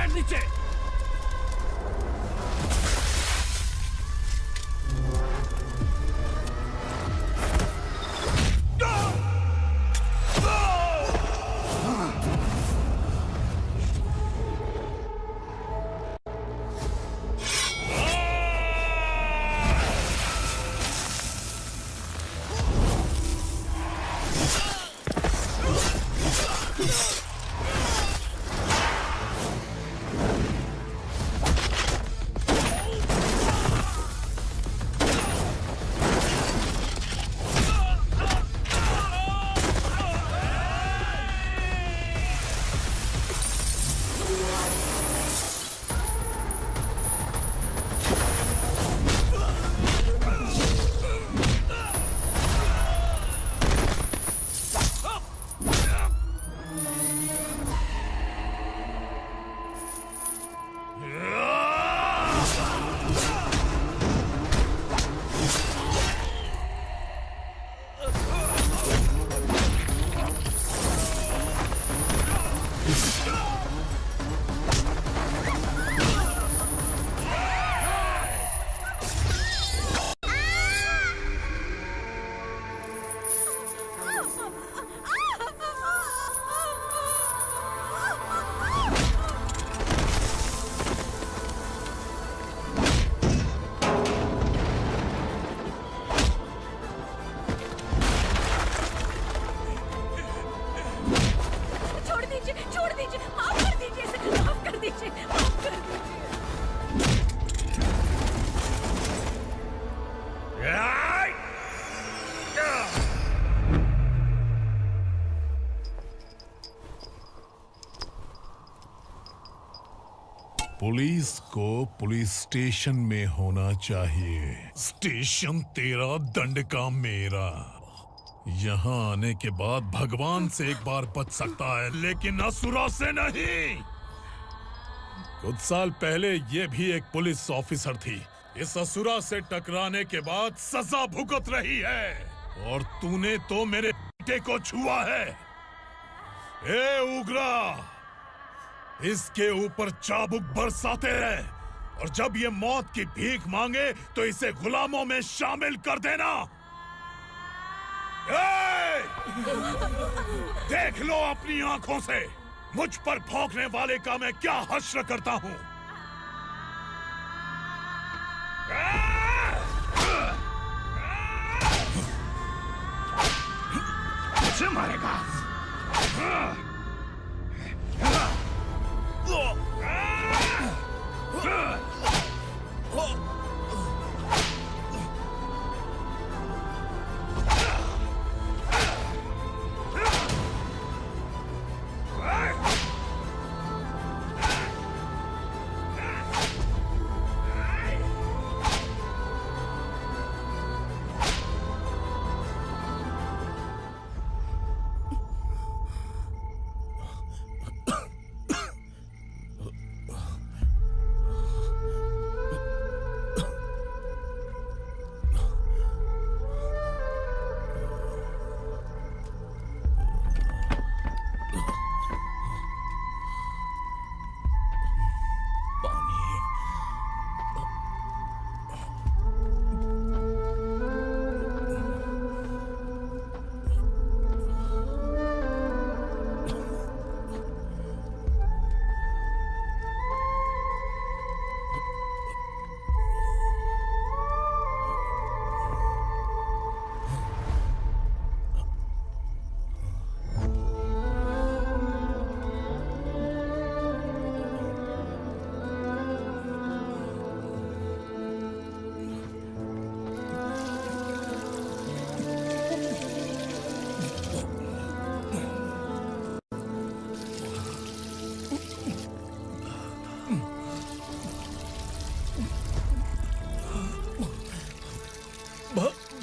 B: नीचे।
K: पुलिस को पुलिस स्टेशन में होना चाहिए। स्टेशन तेरा, दंड का मेरा। यहाँ आने के बाद भगवान से एक बार बच सकता है, लेकिन असुरा से नहीं। कुछ साल पहले ये भी एक पुलिस ऑफिसर थी। इस असुरा से टकराने के बाद सजा भुगत रही है, और तूने तो मेरे बेटे को छुआ है। ए उग्रा, इसके ऊपर चाबुक बरसाते रहे, और जब ये मौत की भीख मांगे तो इसे गुलामों में शामिल कर देना। देख लो अपनी आंखों से मुझ पर भौंकने वाले का मैं क्या हश्र करता हूं।
B: मुझे मारेगा।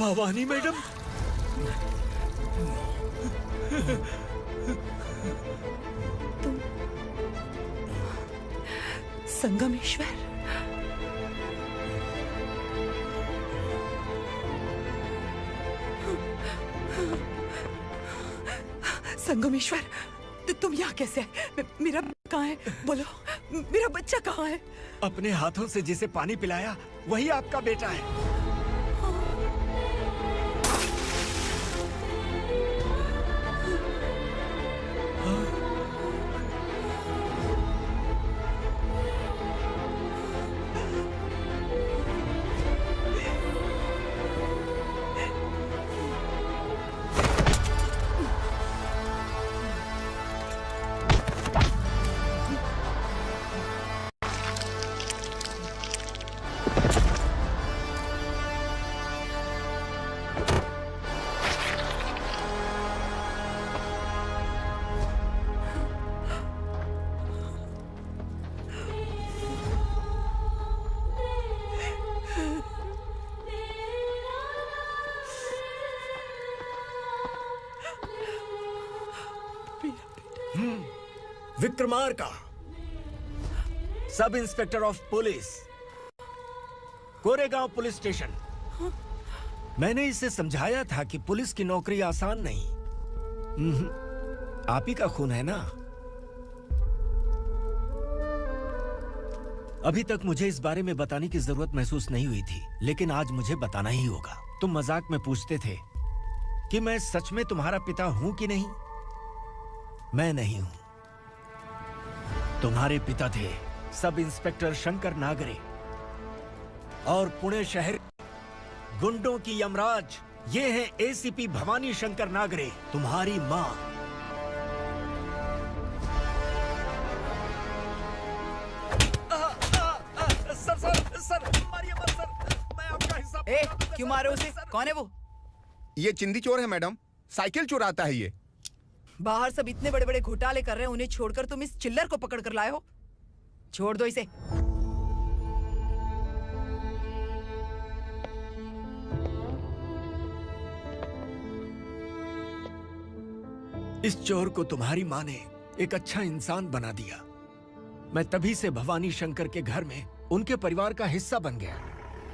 Q: भवानी मैडम।
G: तुम संगमेश्वर? संगमेश्वर, तुम यहाँ कैसे आए? मेरा कहाँ है? बोलो, मेरा बच्चा कहाँ है?
Q: अपने हाथों से जिसे पानी पिलाया वही आपका बेटा है। Vikramarka, sub inspector of police, Koregaon police station. मैंने इसे समझाया था कि पुलिस की नौकरी आसान नहीं। आप ही का खून है ना। अभी तक मुझे इस बारे में बताने की जरूरत महसूस नहीं हुई थी, लेकिन आज मुझे बताना ही होगा। तुम मजाक में पूछते थे कि मैं सच में तुम्हारा पिता हूं कि नहीं। मैं नहीं हूं। तुम्हारे पिता थे सब इंस्पेक्टर शंकर नागरे और पुणे शहर गुंडों की यमराज ये हैं एसीपी भवानी शंकर नागरे, तुम्हारी मां। सर मारिए मत सर, मैं आपका हिस्सा।
G: क्यों मारो उसे? कौन है वो?
P: ये चिंदी चोर है मैडम, साइकिल चुराता है ये।
G: बाहर सब इतने बड़े बड़े घोटाले कर रहे हैं, उन्हें छोड़कर तुम इस चिल्लर को पकड़ कर लाए हो। छोड़ दो इसे।
Q: इस चोर को तुम्हारी माँ ने एक अच्छा इंसान बना दिया। मैं तभी से भवानी शंकर के घर में उनके परिवार का हिस्सा बन गया।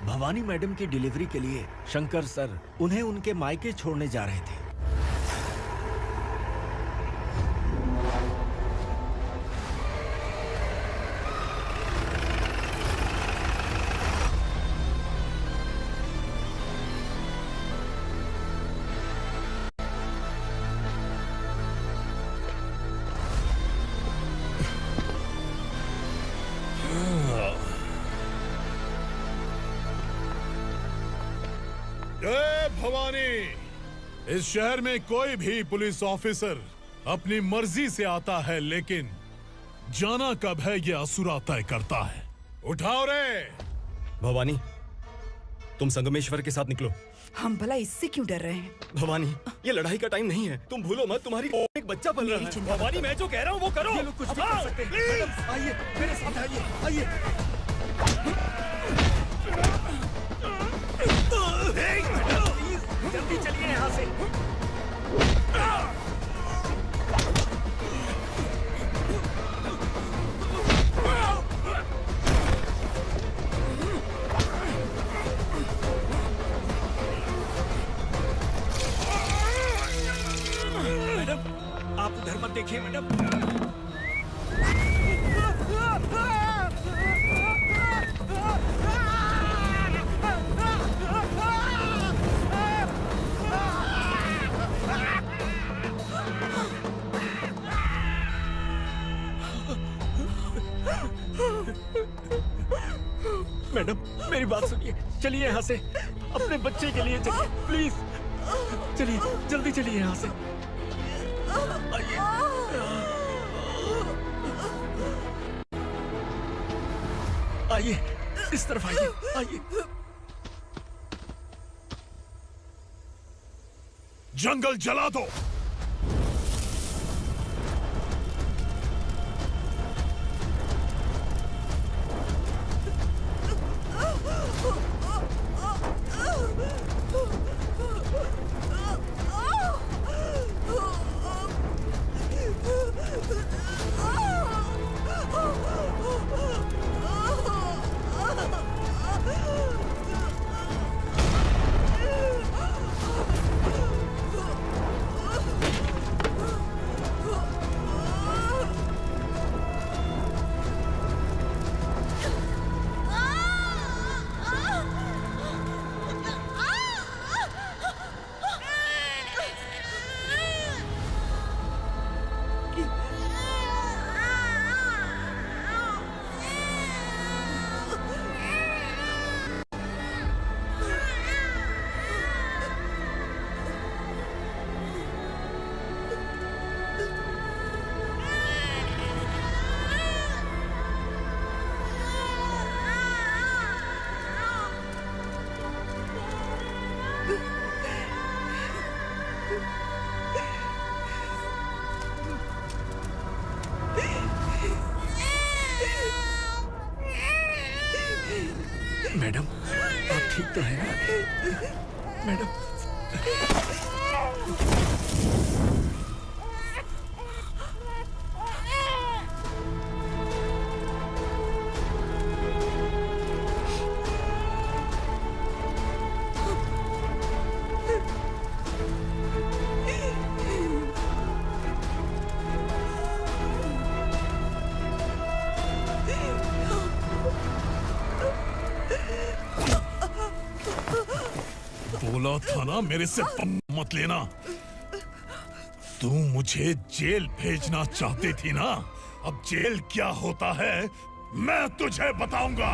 Q: भवानी मैडम की डिलीवरी के लिए शंकर सर उन्हें उनके मायके छोड़ने जा रहे थे।
K: जय भवानी। इस शहर में कोई भी पुलिस ऑफिसर अपनी मर्जी से आता है, लेकिन जाना कब है ये असुरा तय करता है। उठाओ रे।
M: भवानी, तुम संगमेश्वर के साथ निकलो।
G: हम भला इससे क्यों डर रहे हैं?
M: भवानी, ये लड़ाई का टाइम नहीं है। तुम भूलो मत, तुम्हारी एक बच्चा पल रहा है। भवानी, मैं जो कह रहा हूँ वो करो।
Q: ये लोग कुछ भी कर सकते हैं। मैडम, आइए मेरे साथ आइए, आइए। जल्दी चलिए यहाँ से। मैडम, आप उधर मत देखिए मैडम। मैडम, मेरी बात सुनिए। चलिए यहाँ से, अपने बच्चे के लिए चलिए प्लीज। चलिए, जल्दी चलिए यहाँ से। आइए, इस तरफ आइए, आइए।
K: जंगल जला दो।
B: ठीक तो है ना मैडम?
K: बोला था ना मेरे से पंगा मत लेना। तू मुझे जेल भेजना चाहती थी ना? अब जेल क्या होता है मैं तुझे बताऊंगा।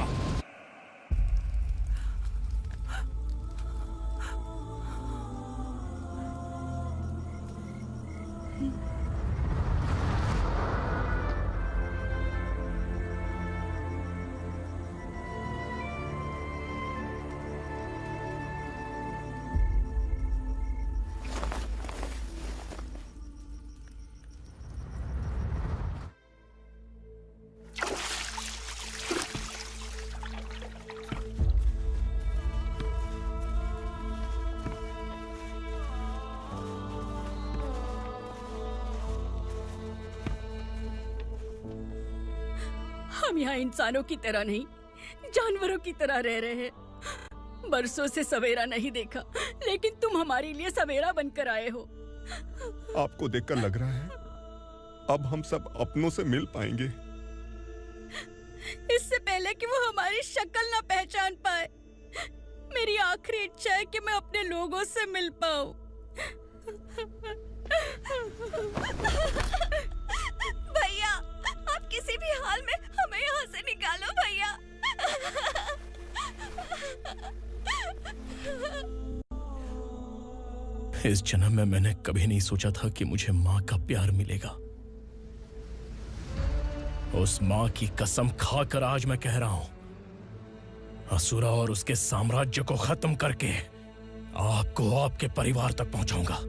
F: हम यहाँ इंसानों की तरह नहीं, जानवरों की तरह रह रहे हैं। बरसों से सवेरा नहीं देखा, लेकिन तुम हमारे लिए सवेरा बनकर आए हो।
U: आपको देखकर लग रहा है अब हम सब अपनों से मिल पाएंगे।
F: इससे पहले कि वो हमारी शक्ल ना पहचान पाए, मेरी आखिरी इच्छा है कि मैं अपने लोगों से मिल पाऊं।
A: भैया, आप किसी भी हाल में हमें यहाँ से निकालो भैया।
L: इस जन्म में मैंने कभी नहीं सोचा था कि मुझे माँ का प्यार मिलेगा। उस माँ की कसम खाकर आज मैं कह रहा हूं, असुरा और उसके साम्राज्य को खत्म करके आपको आपके परिवार तक पहुंचाऊंगा।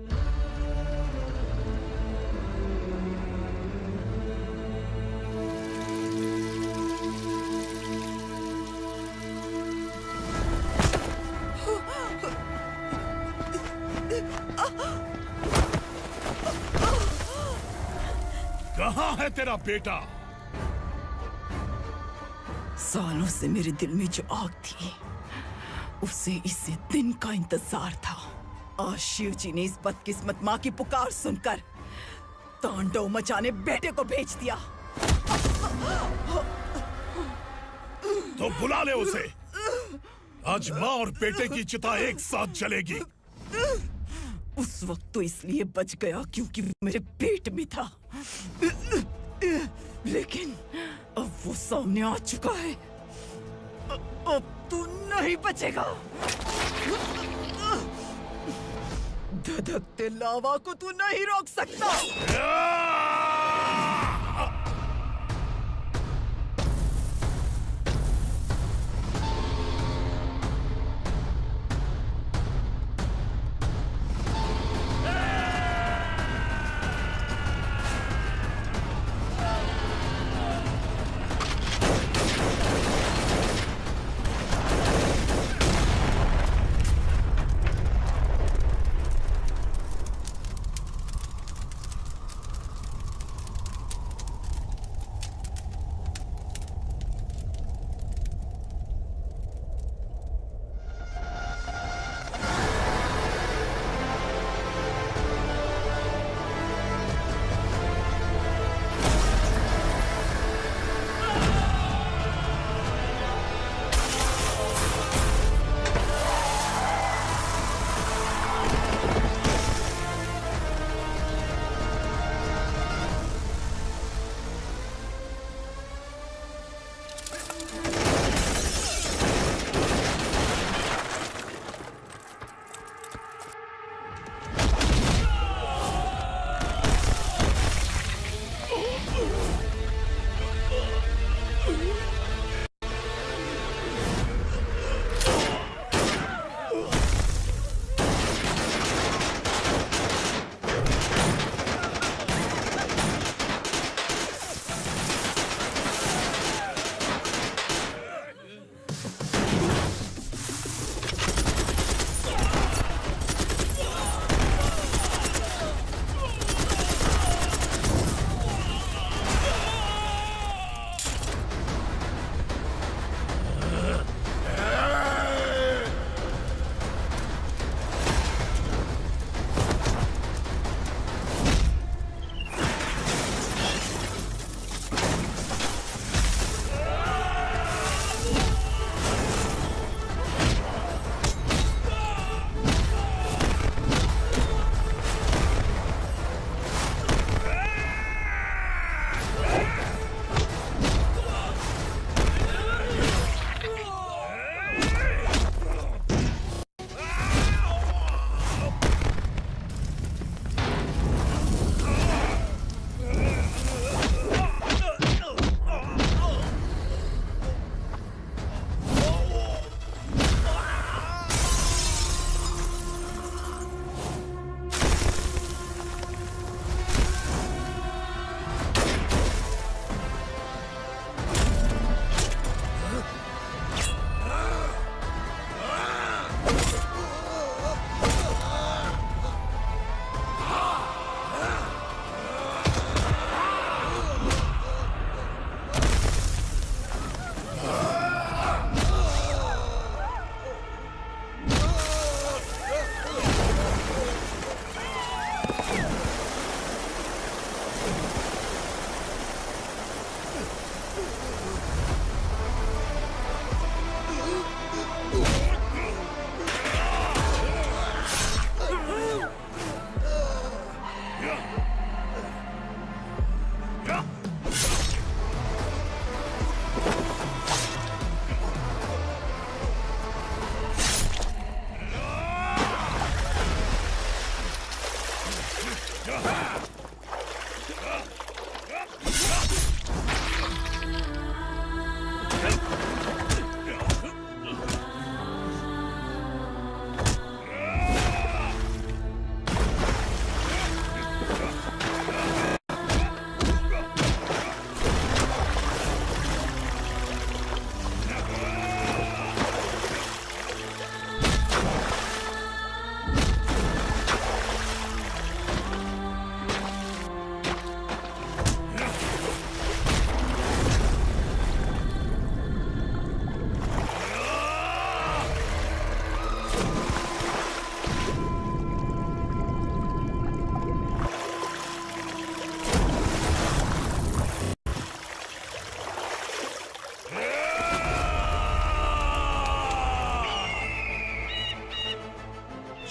K: कहाँ है तेरा बेटा?
G: सालों से मेरे दिल में जो आग थी, उसे इसी दिन का इंतजार था। आज शिव जी ने इस बदकिस्मत माँ की पुकार सुनकर तांडव मचाने बेटे को भेज दिया।
K: तो बुला ले उसे। आज माँ और बेटे की चिता एक साथ जलेगी।
G: उस वक्त तो इसलिए बच गया क्योंकि वो मेरे पेट में था, लेकिन अब वो सामने आ चुका है। अब तू नहीं बचेगा। धधकते लावा को तू नहीं रोक सकता।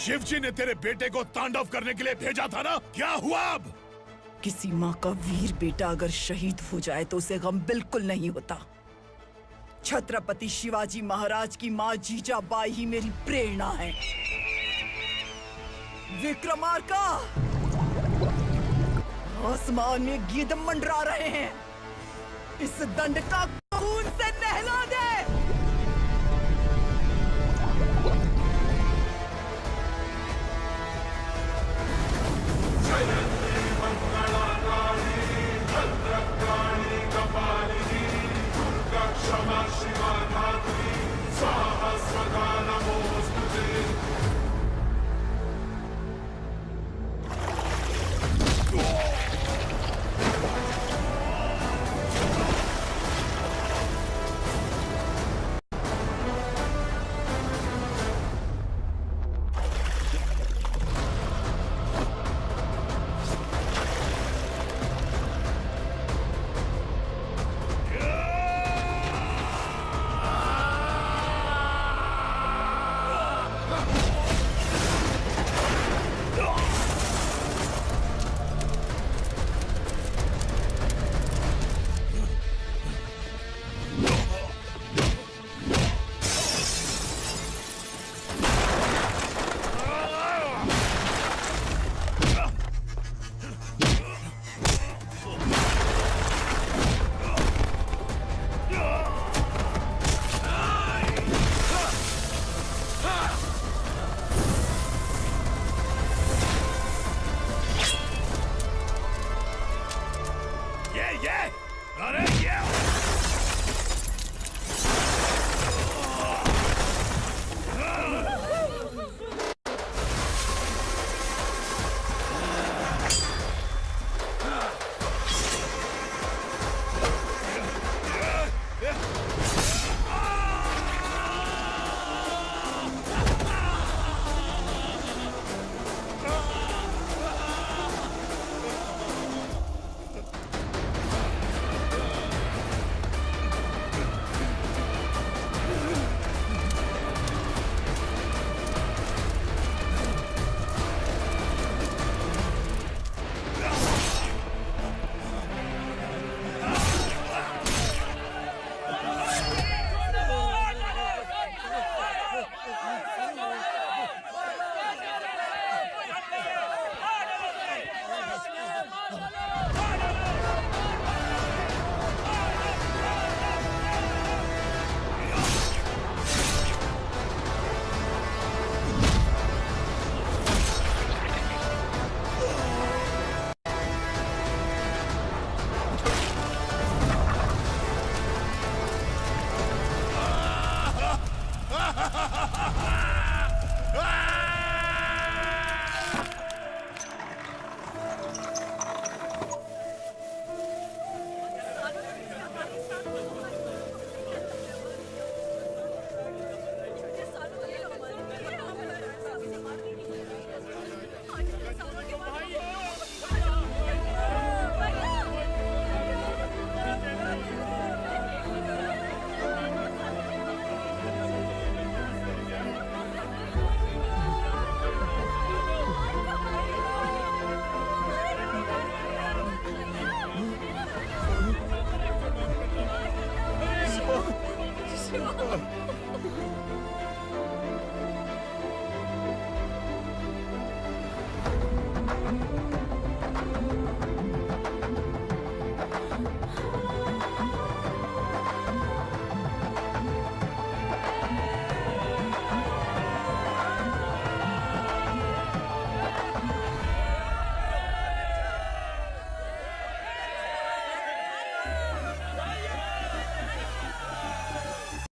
K: शिवजी ने तेरे बेटे को तांडव करने के लिए भेजा था ना, क्या हुआ अब?
G: किसी माँ का वीर बेटा अगर शहीद हो जाए तो उसे गम बिल्कुल नहीं होता। छत्रपति शिवाजी महाराज की माँ जीजाबाई ही मेरी प्रेरणा है। विक्रमार्का, आसमान में गिद्ध मंडरा रहे हैं, इस दंड का खून से नहला दे।
K: अरे ये